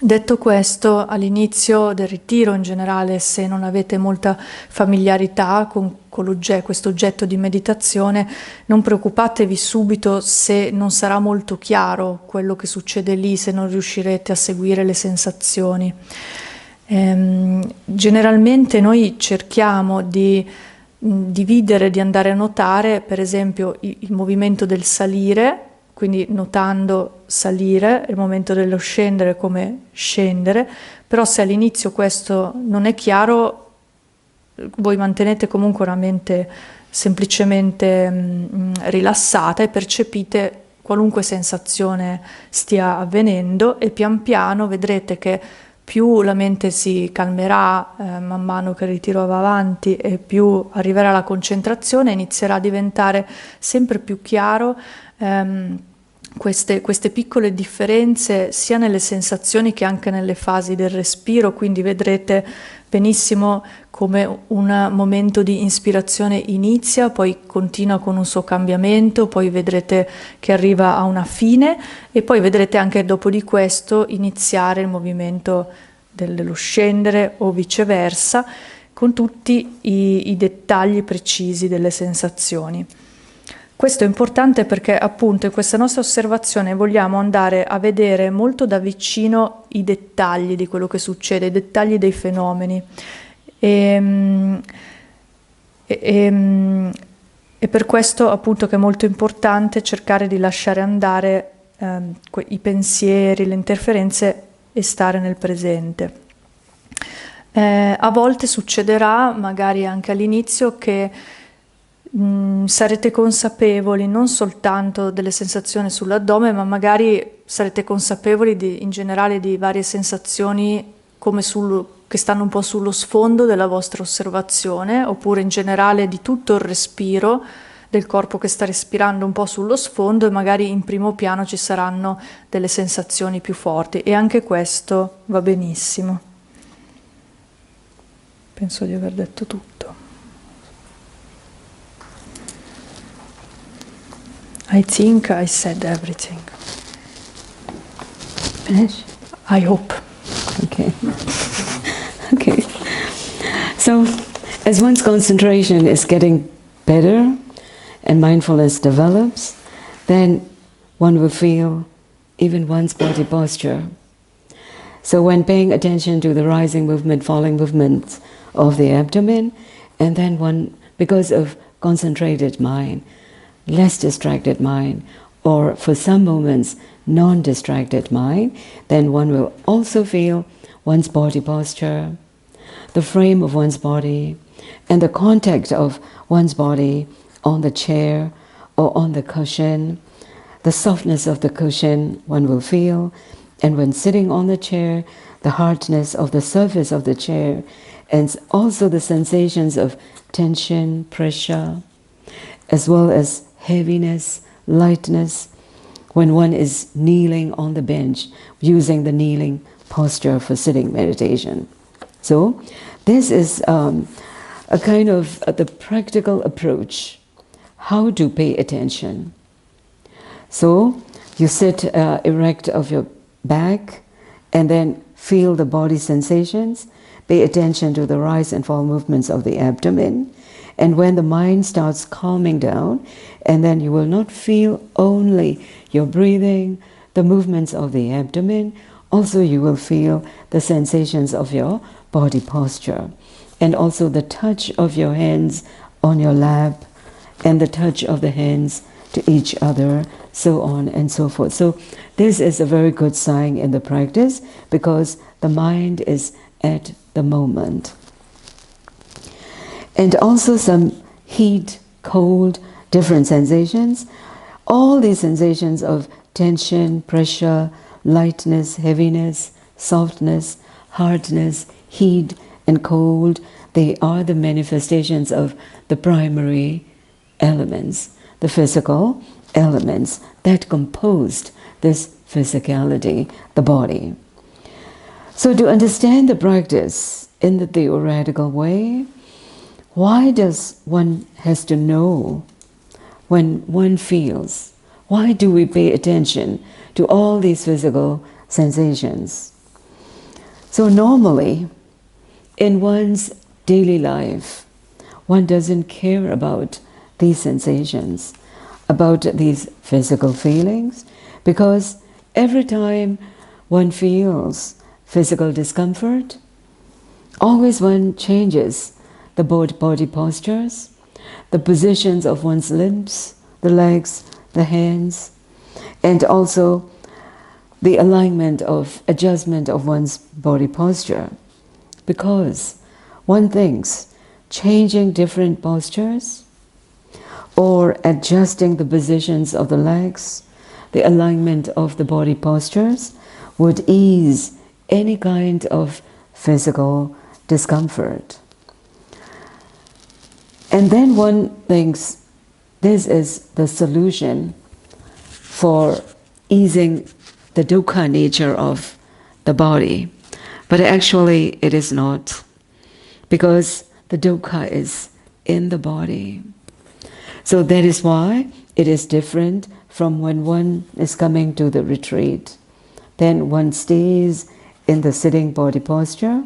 Detto questo, all'inizio del ritiro in generale, se non avete molta familiarità con questo oggetto di meditazione, non preoccupatevi subito se non sarà molto chiaro quello che succede lì, se non riuscirete a seguire le sensazioni. Generalmente noi cerchiamo di dividere, di andare a notare, per esempio, il movimento del salire, quindi notando salire, il momento dello scendere come scendere, però se all'inizio questo non è chiaro, voi mantenete comunque una mente semplicemente rilassata e percepite qualunque sensazione stia avvenendo e pian piano vedrete che più la mente si calmerà man mano che il ritiro va avanti e più arriverà la concentrazione, inizierà a diventare sempre più chiaro queste piccole differenze sia nelle sensazioni che anche nelle fasi del respiro, quindi vedrete benissimo come un momento di ispirazione inizia, poi continua con un suo cambiamento, poi vedrete che arriva a una fine e poi vedrete anche dopo di questo iniziare il movimento dello scendere o viceversa, con tutti i dettagli precisi delle sensazioni. Questo è importante perché appunto in questa nostra osservazione vogliamo andare a vedere molto da vicino i dettagli di quello che succede, i dettagli dei fenomeni. E per questo appunto che è molto importante cercare di lasciare andare i pensieri, le interferenze e stare nel presente. A volte succederà, magari anche all'inizio, che sarete consapevoli non soltanto delle sensazioni sull'addome, ma magari sarete consapevoli in generale di varie sensazioni come che stanno un po' sullo sfondo della vostra osservazione, oppure in generale di tutto il respiro del corpo che sta respirando un po' sullo sfondo e magari in primo piano ci saranno delle sensazioni più forti e anche questo va benissimo. Penso di aver detto tutto. I think I said everything. Finish? I hope. Okay. Okay. So, as one's concentration is getting better and mindfulness develops, then one will feel even one's body posture. So when paying attention to the rising movement, falling movements of the abdomen, and then one, because of concentrated mind, less distracted mind, or for some moments non-distracted mind, then one will also feel one's body posture, the frame of one's body, and the contact of one's body on the chair or on the cushion. The softness of the cushion one will feel, and when sitting on the chair, the hardness of the surface of the chair, and also the sensations of tension, pressure, as well as heaviness, lightness, when one is kneeling on the bench, using the kneeling posture for sitting meditation. So, this is a kind of the practical approach, how to pay attention. So, you sit erect of your back, and then feel the body sensations, pay attention to the rise and fall movements of the abdomen, and when the mind starts calming down, and then you will not feel only your breathing, the movements of the abdomen, also you will feel the sensations of your body posture, and also the touch of your hands on your lap, and the touch of the hands to each other, so on and so forth. So this is a very good sign in the practice, because the mind is at the moment. And also some heat, cold, different sensations. All these sensations of tension, pressure, lightness, heaviness, softness, hardness, heat and cold, they are the manifestations of the primary elements, the physical elements that composed this physicality, the body. So to understand the practice in the theoretical way, why does one has to know when one feels? Why do we pay attention to all these physical sensations? So normally, in one's daily life, one doesn't care about these sensations, about these physical feelings, because every time one feels physical discomfort, always one changes the body postures, the positions of one's limbs, the legs, the hands, and also the alignment of adjustment of one's body posture. Because one thinks changing different postures or adjusting the positions of the legs, the alignment of the body postures would ease any kind of physical discomfort. And then one thinks this is the solution for easing the dukkha nature of the body. But actually it is not, because the dukkha is in the body. So that is why it is different from when one is coming to the retreat. Then one stays in the sitting body posture,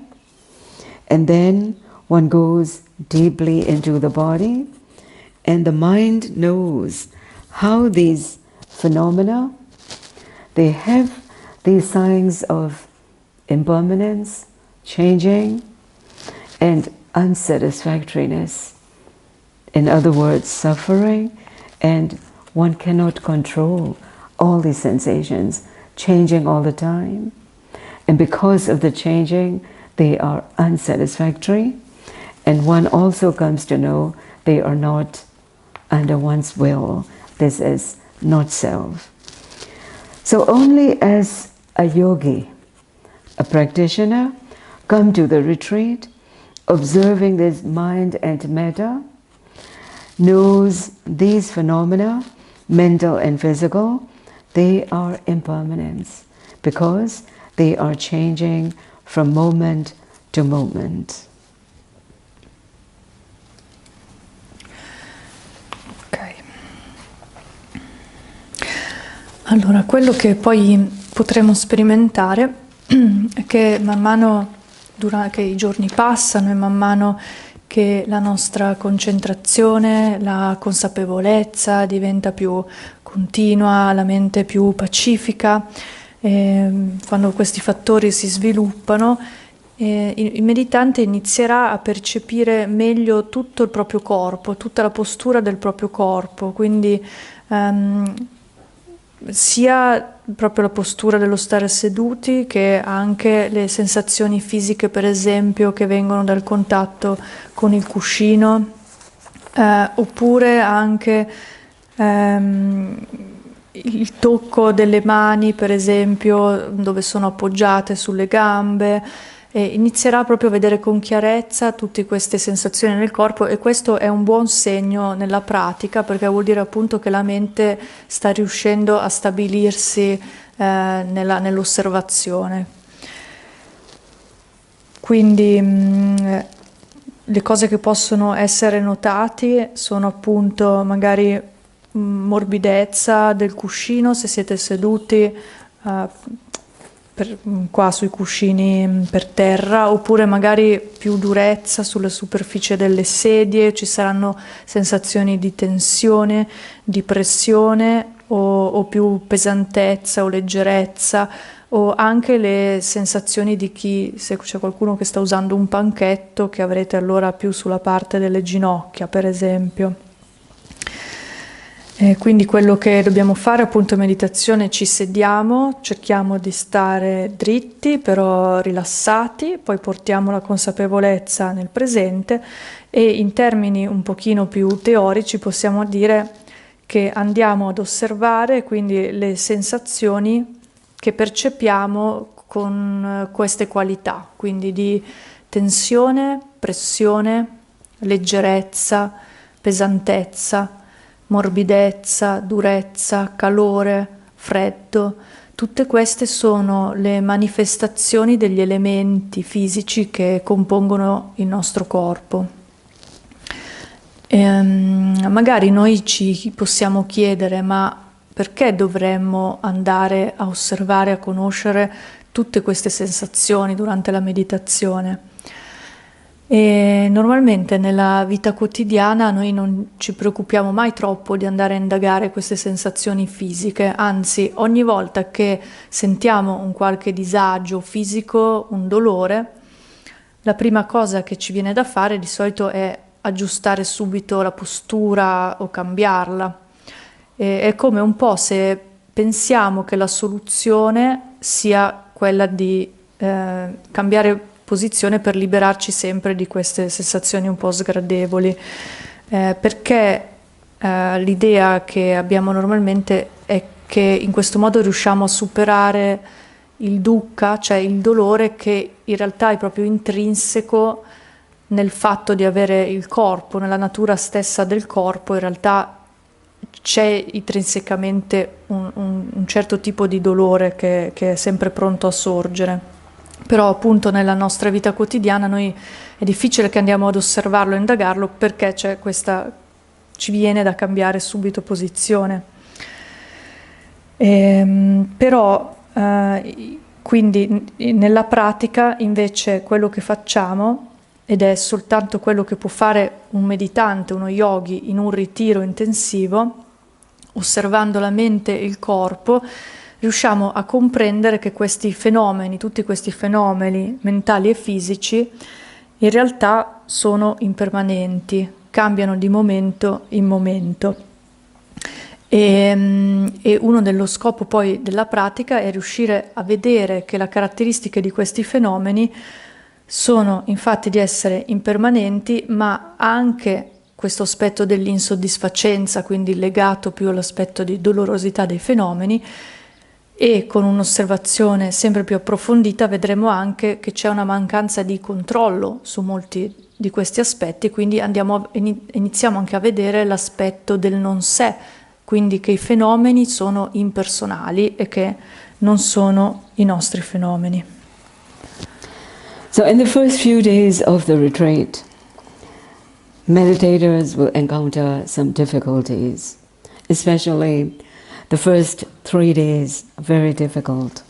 and then one goes deeply into the body, and the mind knows how these phenomena, they have these signs of impermanence, changing, and unsatisfactoriness. In other words, suffering, and one cannot control all these sensations, changing all the time. And because of the changing, they are unsatisfactory. And one also comes to know they are not under one's will. This is not self. So only as a yogi, a practitioner, come to the retreat, observing this mind and metta, knows these phenomena, mental and physical, they are impermanence, because they are changing from moment to moment. Ok. Allora, quello che poi potremo sperimentare che man mano che i giorni passano e man mano che la nostra concentrazione, la consapevolezza diventa più continua, la mente più pacifica, quando questi fattori si sviluppano, il meditante inizierà a percepire meglio tutto il proprio corpo, tutta la postura del proprio corpo, quindi sia proprio la postura dello stare seduti che anche le sensazioni fisiche, per esempio, che vengono dal contatto con il cuscino, oppure anche il tocco delle mani, per esempio, dove sono appoggiate sulle gambe. E inizierà proprio a vedere con chiarezza tutte queste sensazioni nel corpo, e questo è un buon segno nella pratica, perché vuol dire appunto che la mente sta riuscendo a stabilirsi nell'osservazione. Quindi le cose che possono essere notati sono appunto magari morbidezza del cuscino se siete seduti qua sui cuscini per terra, oppure magari più durezza sulla superficie delle sedie, ci saranno sensazioni di tensione, di pressione o più pesantezza o leggerezza, o anche le sensazioni di chi, se c'è qualcuno che sta usando un panchetto, che avrete allora più sulla parte delle ginocchia, per esempio. Quindi quello che dobbiamo fare appunto in meditazione: ci sediamo, cerchiamo di stare dritti però rilassati, poi portiamo la consapevolezza nel presente, e in termini un pochino più teorici possiamo dire che andiamo ad osservare quindi le sensazioni che percepiamo con queste qualità, quindi di tensione, pressione, leggerezza, pesantezza, morbidezza, durezza, calore, freddo. Tutte queste sono le manifestazioni degli elementi fisici che compongono il nostro corpo. Magari noi ci possiamo chiedere: ma perché dovremmo andare a osservare, a conoscere tutte queste sensazioni durante la meditazione? E normalmente nella vita quotidiana noi non ci preoccupiamo mai troppo di andare a indagare queste sensazioni fisiche, anzi ogni volta che sentiamo un qualche disagio fisico, un dolore, la prima cosa che ci viene da fare di solito è aggiustare subito la postura o cambiarla. È come un po' se pensiamo che la soluzione sia quella di cambiare posizione per liberarci sempre di queste sensazioni un po' sgradevoli, perché l'idea che abbiamo normalmente è che in questo modo riusciamo a superare il dukkha, cioè il dolore che in realtà è proprio intrinseco nel fatto di avere il corpo, nella natura stessa del corpo. In realtà c'è intrinsecamente un certo tipo di dolore che è sempre pronto a sorgere. Però appunto nella nostra vita quotidiana noi è difficile che andiamo ad osservarlo e indagarlo, perché c'è ci viene da cambiare subito posizione. Però quindi nella pratica invece quello che facciamo, ed è soltanto quello che può fare un meditante, uno yogi in un ritiro intensivo, osservando la mente e il corpo, riusciamo a comprendere che questi fenomeni, tutti questi fenomeni mentali e fisici, in realtà sono impermanenti, cambiano di momento in momento. E uno dello scopo poi della pratica è riuscire a vedere che le caratteristiche di questi fenomeni sono infatti di essere impermanenti, ma anche questo aspetto dell'insoddisfacenza, quindi legato più all'aspetto di dolorosità dei fenomeni. E con un'osservazione sempre più approfondita vedremo anche che c'è una mancanza di controllo su molti di questi aspetti, quindi iniziamo anche a vedere l'aspetto del non sé, quindi che i fenomeni sono impersonali e che non sono i nostri fenomeni. So in the first few days of the retreat, meditators will encounter some difficulties, especially the first 3 days, very difficult,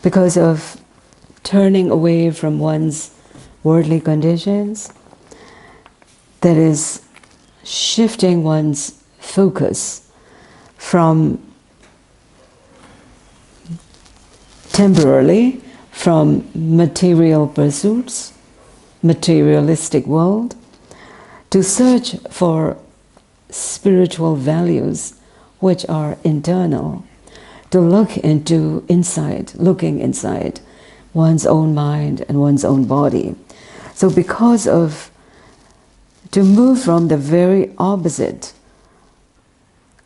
because of turning away from one's worldly conditions, that is shifting one's focus from temporarily from material pursuits, materialistic world, to search for spiritual values which are internal, to look into looking inside one's own mind and one's own body. So to move from the very opposite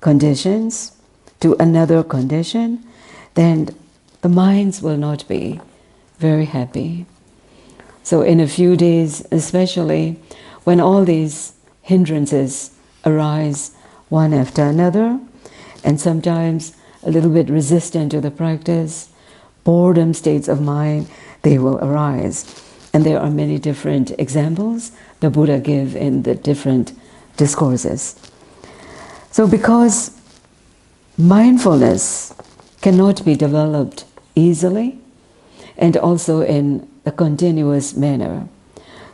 conditions to another condition, then the minds will not be very happy. So in a few days, especially when all these hindrances arise one after another, and sometimes a little bit resistant to the practice, boredom states of mind, they will arise. And there are many different examples the Buddha gave in the different discourses. So because mindfulness cannot be developed easily and also in a continuous manner,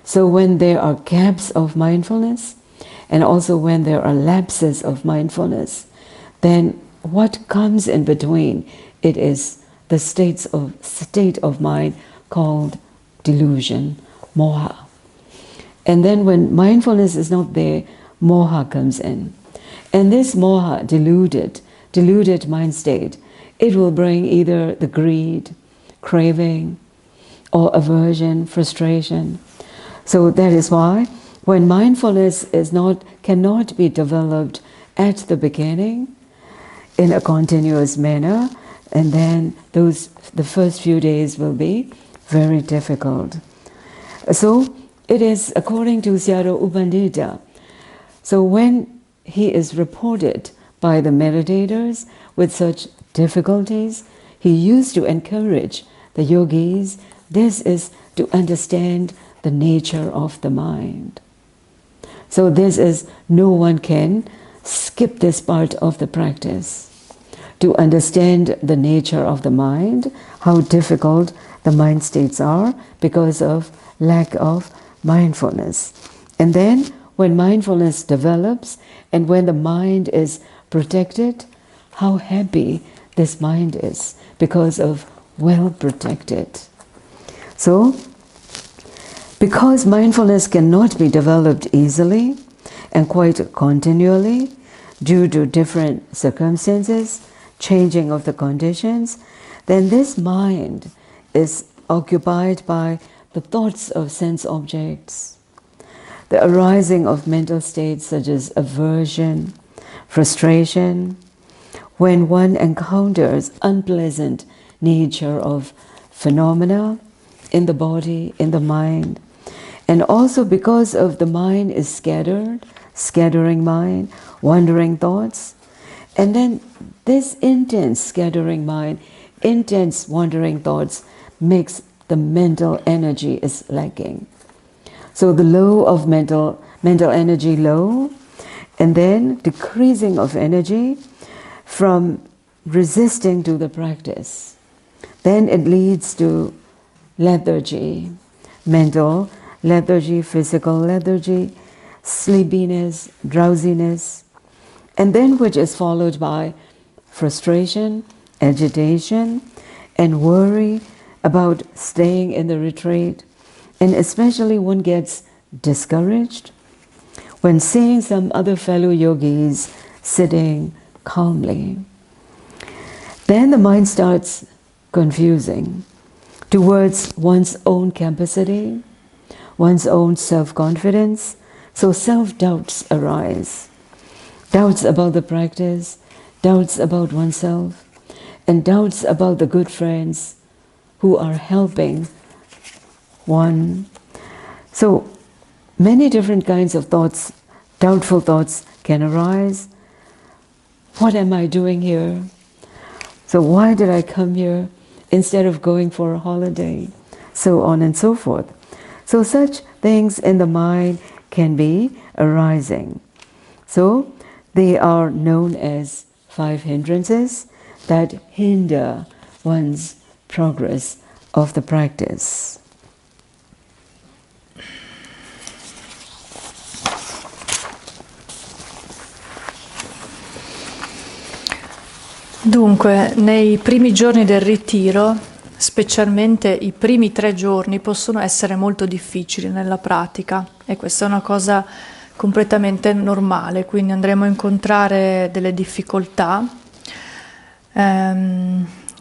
so when there are gaps of mindfulness and also when there are lapses of mindfulness, then what comes in between, it is the state of mind called delusion, moha. And then when mindfulness is not there, moha comes in. And this moha, deluded mind state, it will bring either the greed, craving, or aversion, frustration. So that is why when mindfulness cannot be developed at the beginning in a continuous manner, and then the first few days will be very difficult. So it is according to Sayadaw U Pandita. So when he is reported by the meditators with such difficulties, he used to encourage the yogis, this is to understand the nature of the mind. So this is, no one can skip this part of the practice. To understand the nature of the mind, how difficult the mind states are because of lack of mindfulness. And then when mindfulness develops and when the mind is protected, how happy this mind is because of well protected. So, because mindfulness cannot be developed easily and quite continually due to different circumstances, changing of the conditions, then this mind is occupied by the thoughts of sense objects, the arising of mental states such as aversion, frustration, when one encounters unpleasant nature of phenomena in the body, in the mind, and also because of the mind is scattering mind, wandering thoughts, and then this intense scattering mind, intense wandering thoughts makes the mental energy is lacking. So the low of mental energy low, and then decreasing of energy from resisting to the practice. Then it leads to lethargy, mental lethargy, physical lethargy, sleepiness, drowsiness, and then which is followed by frustration, agitation, and worry about staying in the retreat. And especially one gets discouraged when seeing some other fellow yogis sitting calmly. Then the mind starts confusing towards one's own capacity, one's own self-confidence. So self-doubts arise. Doubts about the practice, doubts about oneself, and doubts about the good friends who are helping one. So many different kinds of thoughts, doubtful thoughts can arise. What am I doing here? So why did I come here instead of going for a holiday? So on and so forth. So such things in the mind can be arising. So they are known as 5 hindrances that hinder one's progress of the practice. Dunque, nei primi giorni del ritiro, specialmente i primi 3 giorni, possono essere molto difficili nella pratica, e questa è una cosa completamente normale, quindi andremo a incontrare delle difficoltà,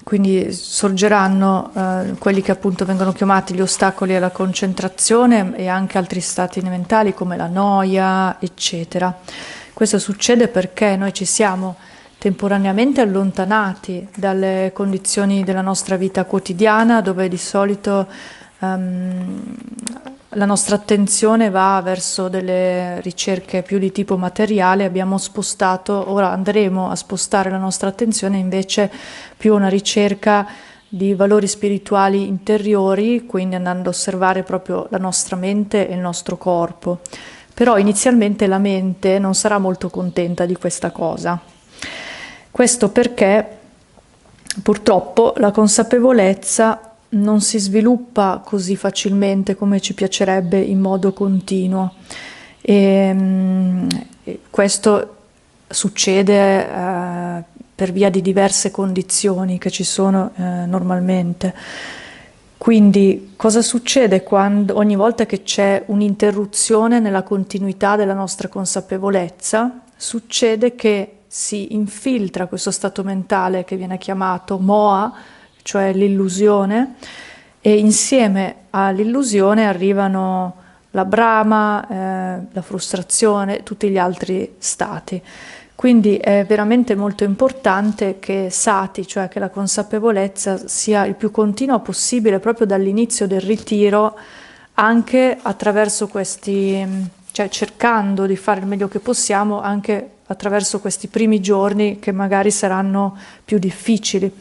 quindi sorgeranno quelli che appunto vengono chiamati gli ostacoli alla concentrazione e anche altri stati mentali come la noia, eccetera. Questo succede perché noi ci siamo temporaneamente allontanati dalle condizioni della nostra vita quotidiana, dove di solito la nostra attenzione va verso delle ricerche più di tipo materiale. Abbiamo spostato, ora andremo a spostare la nostra attenzione invece più a una ricerca di valori spirituali interiori, quindi andando ad osservare proprio la nostra mente e il nostro corpo. Però inizialmente la mente non sarà molto contenta di questa cosa. Questo perché purtroppo la consapevolezza non si sviluppa così facilmente come ci piacerebbe in modo continuo, e questo succede per via di diverse condizioni che ci sono normalmente. Quindi cosa succede quando, ogni volta che c'è un'interruzione nella continuità della nostra consapevolezza? Succede che si infiltra questo stato mentale che viene chiamato Moha, cioè l'illusione, e insieme all'illusione arrivano la brama, la frustrazione, tutti gli altri stati. Quindi è veramente molto importante che sati, cioè che la consapevolezza sia il più continua possibile proprio dall'inizio del ritiro, anche attraverso questi, cioè cercando di fare il meglio che possiamo anche attraverso questi primi giorni che magari saranno più difficili.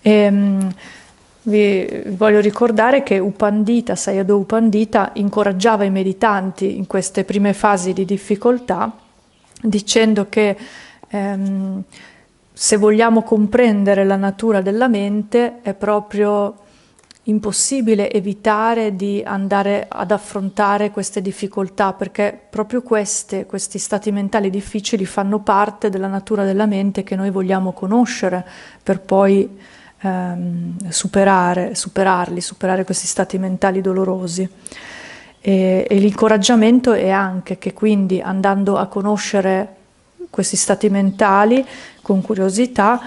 Vi voglio ricordare che Upandita, Sayadaw Upandita, incoraggiava i meditanti in queste prime fasi di difficoltà, dicendo che se vogliamo comprendere la natura della mente è proprio impossibile evitare di andare ad affrontare queste difficoltà, perché proprio questi stati mentali difficili fanno parte della natura della mente che noi vogliamo conoscere per poi superare questi stati mentali dolorosi. E l'incoraggiamento è anche che quindi, andando a conoscere questi stati mentali con curiosità,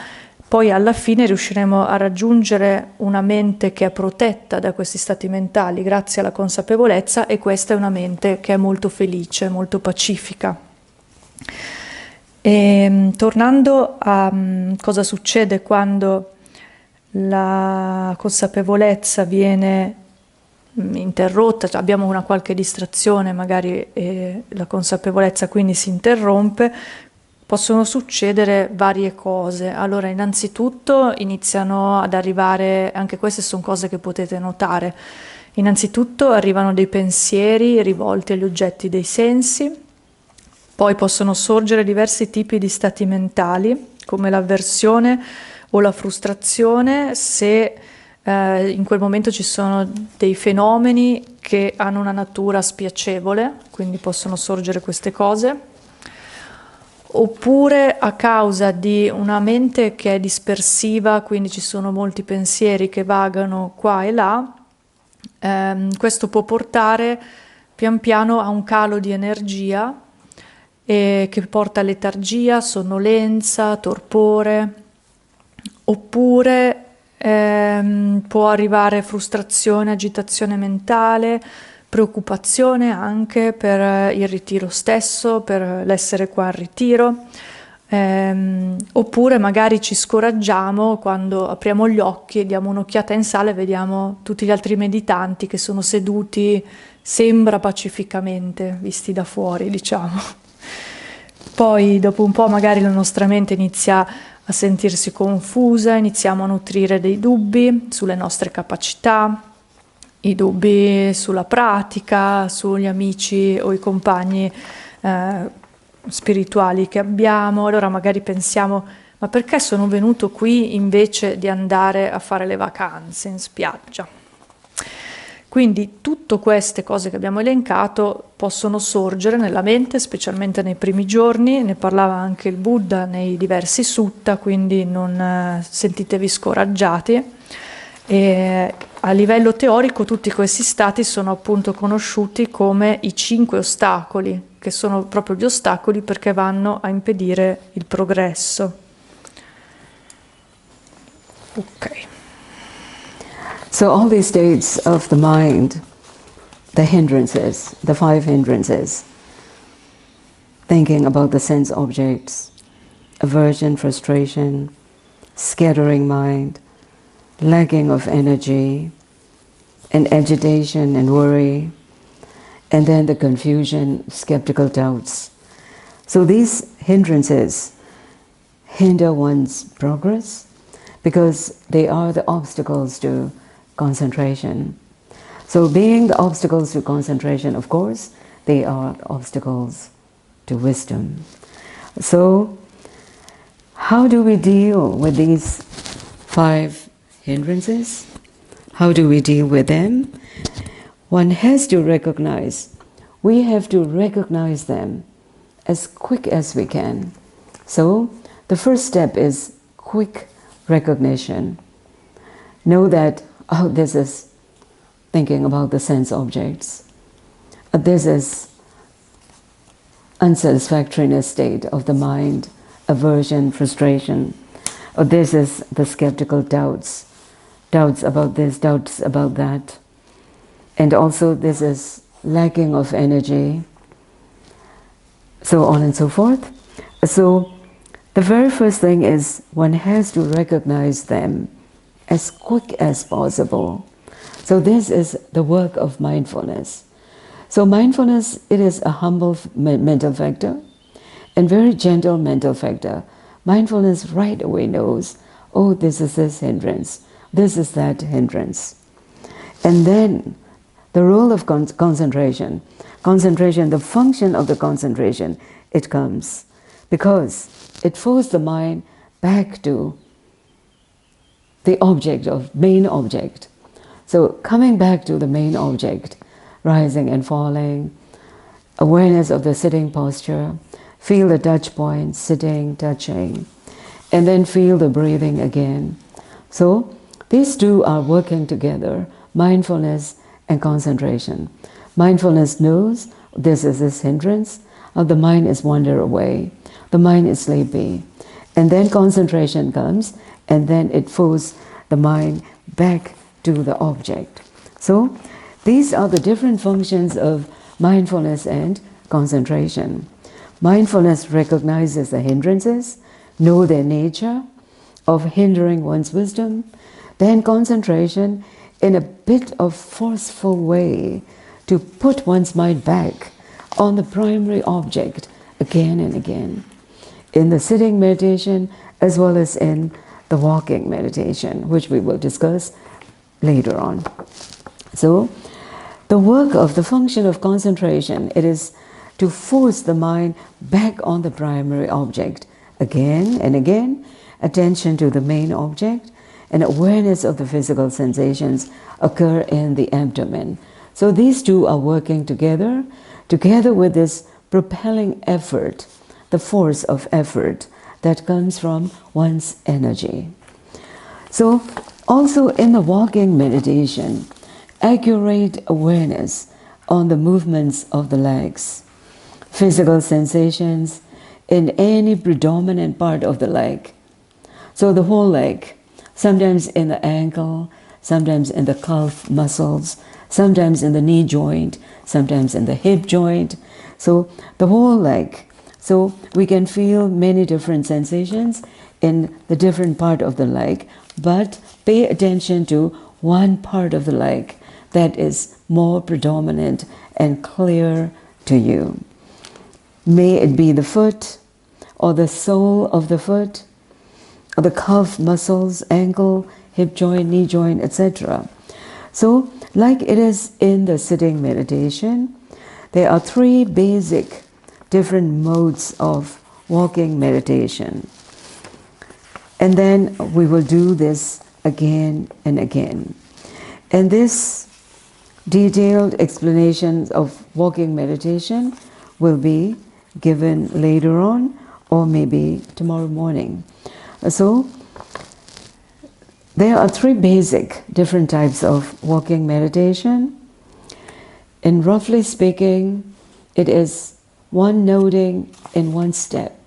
poi alla fine riusciremo a raggiungere una mente che è protetta da questi stati mentali grazie alla consapevolezza, e questa è una mente che è molto felice, molto pacifica. E, tornando a cosa succede quando la consapevolezza viene interrotta, cioè abbiamo una qualche distrazione magari e la consapevolezza quindi si interrompe, possono succedere varie cose. Allora, innanzitutto iniziano ad arrivare, anche queste sono cose che potete notare, innanzitutto arrivano dei pensieri rivolti agli oggetti dei sensi, poi possono sorgere diversi tipi di stati mentali, come l'avversione o la frustrazione, se in quel momento ci sono dei fenomeni che hanno una natura spiacevole, quindi possono sorgere queste cose, oppure a causa di una mente che è dispersiva, quindi ci sono molti pensieri che vagano qua e là. Questo può portare pian piano a un calo di energia che porta a letargia, sonnolenza, torpore, oppure può arrivare frustrazione, agitazione mentale, preoccupazione anche per il ritiro stesso, per l'essere qua al ritiro, oppure magari ci scoraggiamo quando apriamo gli occhi e diamo un'occhiata in sala e vediamo tutti gli altri meditanti che sono seduti, sembra pacificamente, visti da fuori, diciamo. Poi dopo un po' magari la nostra mente inizia a sentirsi confusa, iniziamo a nutrire dei dubbi sulle nostre capacità, i dubbi sulla pratica, sugli amici o i compagni spirituali che abbiamo. Allora magari pensiamo, ma perché sono venuto qui invece di andare a fare le vacanze in spiaggia? Quindi tutte queste cose che abbiamo elencato possono sorgere nella mente, specialmente nei primi giorni, ne parlava anche il Buddha nei diversi sutta, quindi non sentitevi scoraggiati. E a livello teorico tutti questi stati sono appunto conosciuti come i 5 ostacoli, che sono proprio gli ostacoli perché vanno a impedire il progresso. Ok. So all these states of the mind, the hindrances, the 5 hindrances, thinking about the sense objects, aversion, frustration, scattering mind, lacking of energy, and agitation and worry, and then the confusion, skeptical doubts. So these hindrances hinder one's progress because they are the obstacles to concentration. So being the obstacles to concentration, of course, they are obstacles to wisdom. So how do we deal with these 5 hindrances? How do we deal with them? One has to recognize, we have to recognize them as quick as we can. So the first step is quick recognition. Know that, oh, this is thinking about the sense objects. This is unsatisfactoriness state of the mind, aversion, frustration. Or this is the skeptical doubts. Doubts about this, doubts about that. And also this is lacking of energy, so on and so forth. So the very first thing is one has to recognize them as quick as possible. So this is the work of mindfulness. So mindfulness, it is a humble mental factor and very gentle mental factor. Mindfulness right away knows, oh, this is this hindrance, this is that hindrance. And then the role of concentration, the function of the concentration, it comes because it forces the mind back to the object of main object. So coming back to the main object, rising and falling, awareness of the sitting posture, feel the touch points, sitting, touching, and then feel the breathing again. So these two are working together, mindfulness and concentration. Mindfulness knows this is this hindrance, the mind is wander away, the mind is sleepy. And then concentration comes, and then it forces the mind back to the object. So these are the different functions of mindfulness and concentration. Mindfulness recognizes the hindrances, know their nature of hindering one's wisdom. Then concentration, in a bit of forceful way, to put one's mind back on the primary object again and again, in the sitting meditation as well as in the walking meditation, which we will discuss later on. So the work of the function of concentration, it is to force the mind back on the primary object again and again, attention to the main object, and awareness of the physical sensations occur in the abdomen. So these two are working together with this propelling effort, the force of effort that comes from one's energy. So also in the walking meditation, accurate awareness on the movements of the legs, physical sensations in any predominant part of the leg. So the whole leg, sometimes in the ankle, sometimes in the calf muscles, sometimes in the knee joint, sometimes in the hip joint. So the whole leg. So we can feel many different sensations in the different part of the leg, but pay attention to one part of the leg that is more predominant and clear to you. May it be the foot, or the sole of the foot, or the calf muscles, ankle, hip joint, knee joint, etc. So, like it is in the sitting meditation, there are 3 basic different modes of walking meditation. And then we will do this again and again. And this detailed explanations of walking meditation will be given later on, or maybe tomorrow morning. So there are three basic different types of walking meditation. And roughly speaking, it is one noting in one step.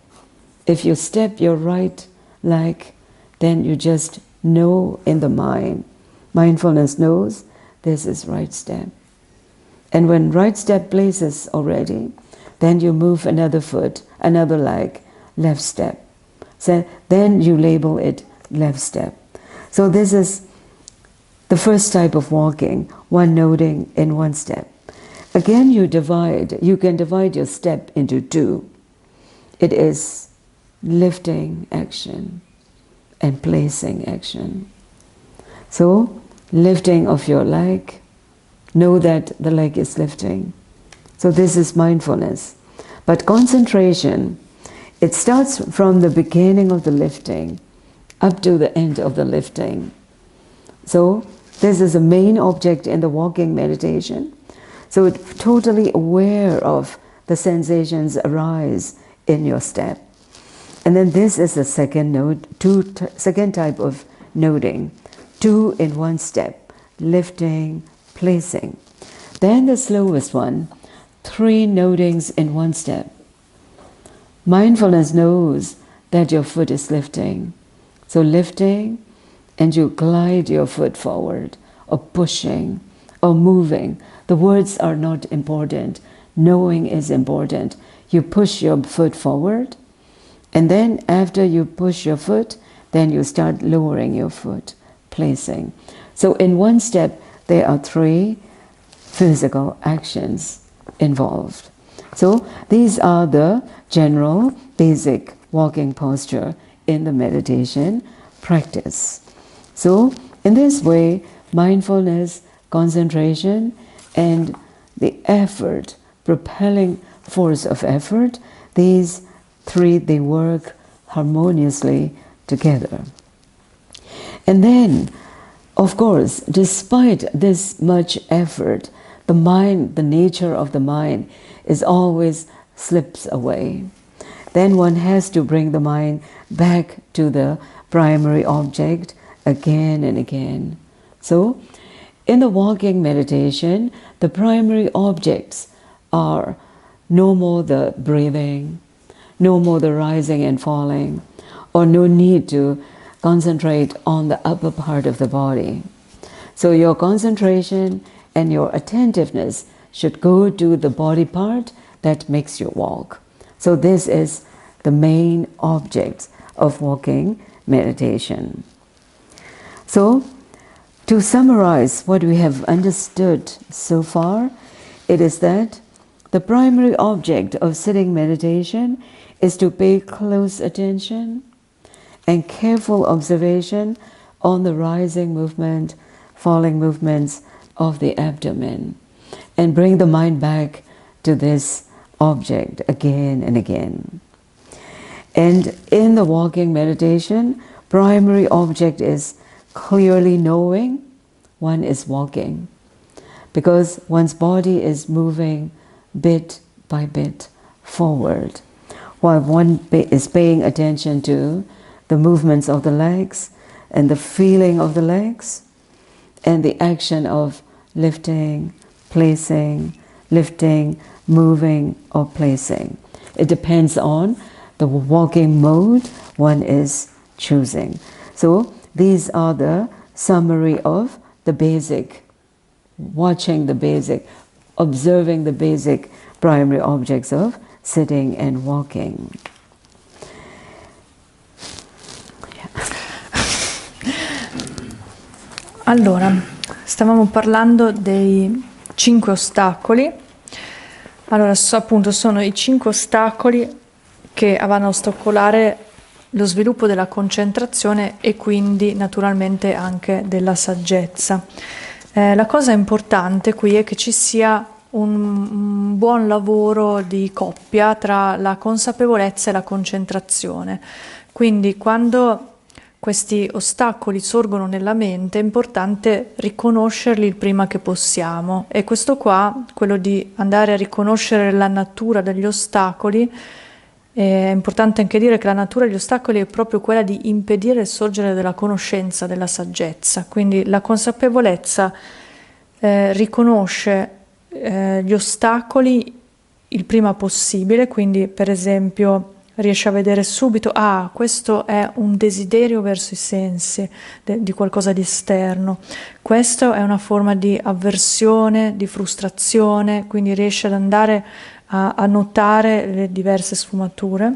If you step your right leg, then you just know in the mind. Mindfulness knows this is right step. And when right step places already, then you move another foot, another leg, left step. So then you label it left step. So this is the first type of walking, one noting in one step. Again, you can divide your step into two. It is lifting action and placing action. So, lifting of your leg, know that the leg is lifting. So this is mindfulness. But concentration, it starts from the beginning of the lifting up to the end of the lifting. So this is the main object in the walking meditation. So it's totally aware of the sensations arise in your step. And then this is the second note, second type of noting. Two in one step, lifting, placing. Then the slowest one, three notings in one step. Mindfulness knows that your foot is lifting. So lifting, and you glide your foot forward, or pushing, or moving. The words are not important. Knowing is important. You push your foot forward, and then after you push your foot, then you start lowering your foot, placing. So in one step, there are three physical actions involved. So these are the general, basic walking posture in the meditation practice. So in this way, mindfulness, concentration, and the effort, propelling force of effort, these three, they work harmoniously together. And then, of course, despite this much effort, the mind, the nature of the mind is always slips away. Then one has to bring the mind back to the primary object again and again. So, in the walking meditation, the primary objects are no more the breathing, no more the rising and falling, or no need to concentrate on the upper part of the body. So your concentration and your attentiveness should go to the body part that makes you walk. So this is the main object of walking meditation. So, to summarize what we have understood so far, it is that the primary object of sitting meditation is to pay close attention and careful observation on the rising movement, falling movements of the abdomen, and bring the mind back to this object again and again. And in the walking meditation, primary object is clearly knowing one is walking, because one's body is moving bit by bit forward, while one is paying attention to the movements of the legs and the feeling of the legs and the action of lifting, placing, lifting, moving, or placing. It depends on the walking mode one is choosing. So these are the summary of the basic, watching the basic, observing the basic primary objects of sitting and walking. Allora, stavamo parlando dei 5 ostacoli. Allora, appunto, sono i 5 ostacoli che vanno a ostacolare lo sviluppo della concentrazione e quindi naturalmente anche della saggezza. La cosa importante qui è che ci sia un buon lavoro di coppia tra la consapevolezza e la concentrazione. Quindi quando questi ostacoli sorgono nella mente, è importante riconoscerli il prima che possiamo. E questo qua, quello di andare a riconoscere la natura degli ostacoli, è importante anche dire che la natura degli ostacoli è proprio quella di impedire il sorgere della conoscenza, della saggezza. Quindi la consapevolezza riconosce gli ostacoli il prima possibile, quindi per esempio riesce a vedere subito, questo è un desiderio verso i sensi di qualcosa di esterno, questo è una forma di avversione, di frustrazione, quindi riesce ad andare a notare le diverse sfumature.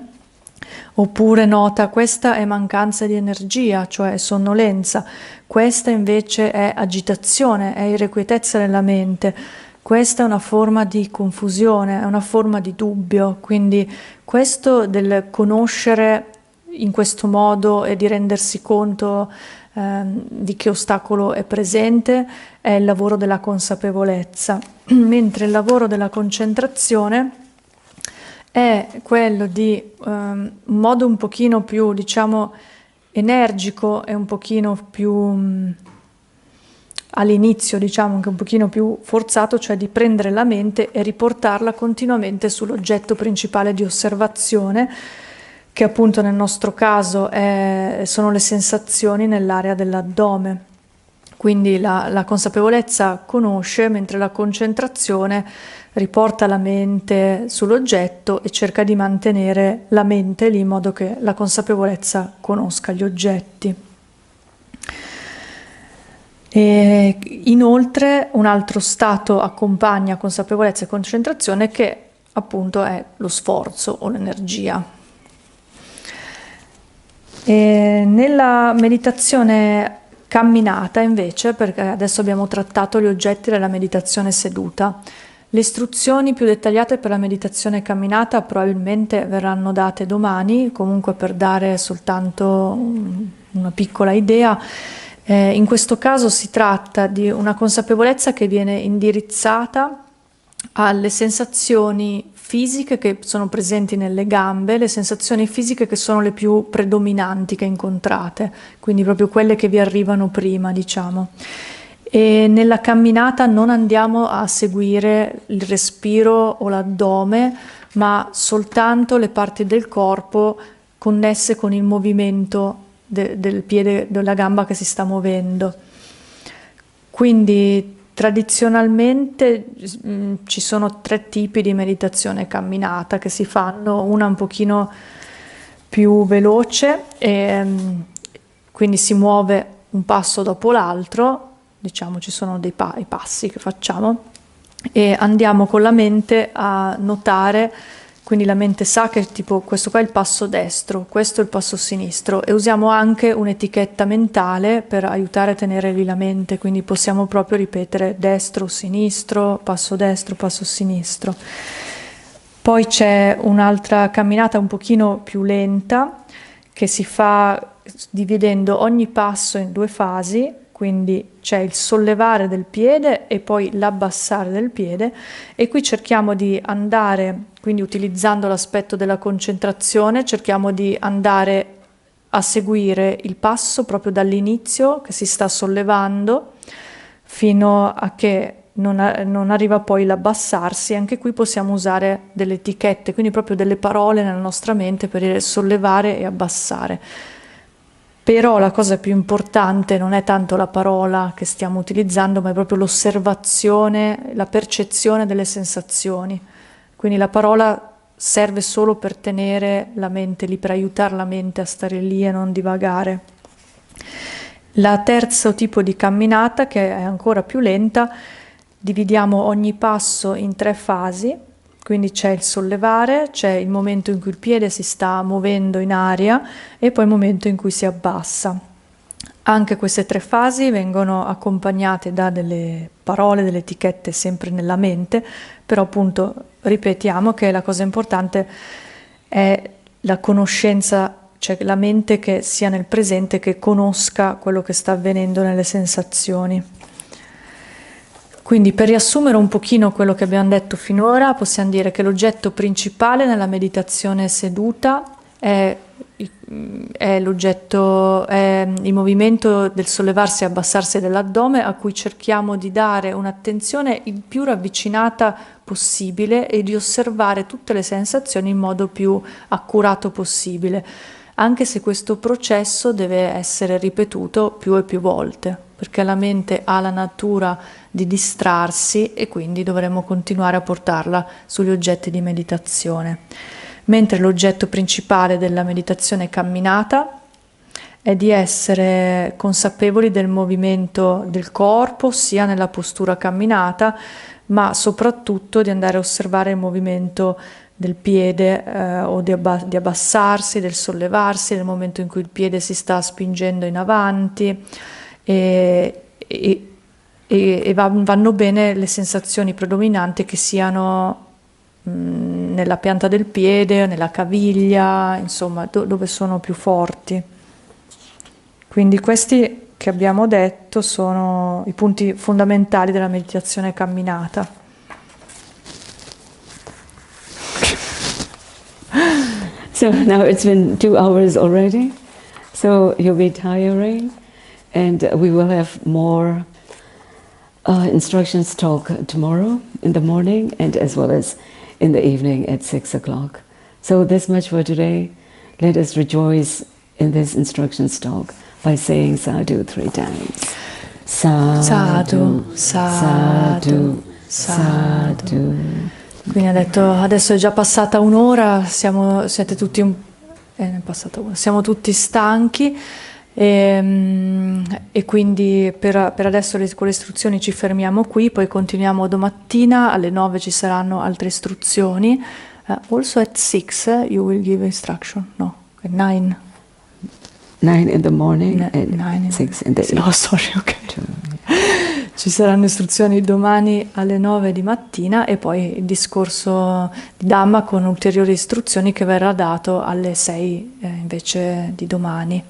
Oppure nota, questa è mancanza di energia, cioè sonnolenza, questa invece è agitazione, è irrequietezza della mente, questa è una forma di confusione, è una forma di dubbio. Quindi questo del conoscere in questo modo e di rendersi conto di che ostacolo è presente è il lavoro della consapevolezza, mentre il lavoro della concentrazione è quello di un modo un pochino più, diciamo, energico e un pochino più all'inizio, diciamo, anche un pochino più forzato, cioè di prendere la mente e riportarla continuamente sull'oggetto principale di osservazione, che appunto nel nostro caso sono le sensazioni nell'area dell'addome. Quindi la consapevolezza conosce, mentre la concentrazione riporta la mente sull'oggetto e cerca di mantenere la mente lì in modo che la consapevolezza conosca gli oggetti. E inoltre un altro stato accompagna consapevolezza e concentrazione, che appunto è lo sforzo o l'energia. E nella meditazione camminata invece, perché adesso abbiamo trattato gli oggetti della meditazione seduta, le istruzioni più dettagliate per la meditazione camminata probabilmente verranno date domani, comunque per dare soltanto una piccola idea. In questo caso si tratta di una consapevolezza che viene indirizzata alle sensazioni fisiche che sono presenti nelle gambe, le sensazioni fisiche che sono le più predominanti che incontrate, quindi proprio quelle che vi arrivano prima, diciamo. E nella camminata non andiamo a seguire il respiro o l'addome, ma soltanto le parti del corpo connesse con il movimento del piede, della gamba che si sta muovendo. Quindi tradizionalmente ci sono 3 tipi di meditazione camminata che si fanno, una un pochino più veloce, quindi si muove un passo dopo l'altro, diciamo ci sono i passi che facciamo e andiamo con la mente a notare. Quindi la mente sa che tipo questo qua è il passo destro, questo è il passo sinistro, e usiamo anche un'etichetta mentale per aiutare a tenere lì la mente, quindi possiamo proprio ripetere destro, sinistro, passo sinistro. Poi c'è un'altra camminata un pochino più lenta che si fa dividendo ogni passo in 2 fasi, quindi c'è il sollevare del piede e poi l'abbassare del piede, e qui cerchiamo di andare, quindi utilizzando l'aspetto della concentrazione, cerchiamo di andare a seguire il passo proprio dall'inizio che si sta sollevando fino a che non arriva poi l'abbassarsi. Anche qui possiamo usare delle etichette, quindi proprio delle parole nella nostra mente per dire sollevare e abbassare. Però la cosa più importante non è tanto la parola che stiamo utilizzando, ma è proprio l'osservazione, la percezione delle sensazioni. Quindi la parola serve solo per tenere la mente lì, per aiutare la mente a stare lì e non divagare. La terzo tipo di camminata, che è ancora più lenta, dividiamo ogni passo in 3 fasi. Quindi c'è il sollevare, c'è il momento in cui il piede si sta muovendo in aria e poi il momento in cui si abbassa. Anche queste 3 fasi vengono accompagnate da delle parole, delle etichette sempre nella mente, però appunto ripetiamo che la cosa importante è la conoscenza, cioè la mente che sia nel presente, che conosca quello che sta avvenendo nelle sensazioni. Quindi per riassumere un pochino quello che abbiamo detto finora, possiamo dire che l'oggetto principale nella meditazione seduta è è l'oggetto, è il movimento del sollevarsi e abbassarsi dell'addome, a cui cerchiamo di dare un'attenzione il più ravvicinata possibile e di osservare tutte le sensazioni in modo più accurato possibile, anche se questo processo deve essere ripetuto più e più volte, perché la mente ha la natura di distrarsi e quindi dovremo continuare a portarla sugli oggetti di meditazione. Mentre l'oggetto principale della meditazione camminata è di essere consapevoli del movimento del corpo, sia nella postura camminata, ma soprattutto di andare a osservare il movimento del piede o di abbassarsi, del sollevarsi, nel momento in cui il piede si sta spingendo in avanti e vanno bene le sensazioni predominanti che siano nella pianta del piede, nella caviglia, insomma dove sono più forti. Quindi questi che abbiamo detto sono i punti fondamentali della meditazione camminata. So now it's been 2 hours already, so you'll be tiring, and we will have more instructions talk tomorrow in the morning and as well as in the evening at 6 o'clock. So this much for today. Let us rejoice in this instructions talk by saying sadhu 3 times. Sadhu, sadhu, sadhu. Quindi ha detto, adesso è già passata un'ora, siamo tutti stanchi e quindi per adesso con le istruzioni ci fermiamo qui, poi continuiamo domattina, alle 9 ci saranno altre istruzioni. Also at 6 you will give instruction, no, at 9. 9 in the morning and 6 in the evening. Oh, sorry, ok. Ci saranno istruzioni domani alle 9 di mattina e poi il discorso di Dhamma con ulteriori istruzioni che verrà dato alle 6 invece di domani.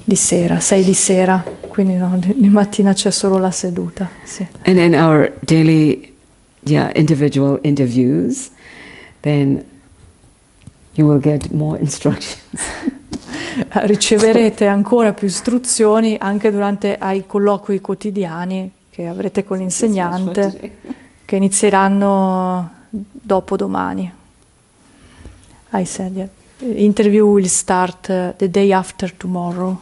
Di sera, 6 di sera, quindi no, di mattina c'è solo la seduta. Sì. And in our daily individual interviews, then you will get more instructions. Riceverete ancora più istruzioni anche durante ai colloqui quotidiani che avrete con l'insegnante, che inizieranno dopo domani. I said, yeah. Interview will start the day after tomorrow.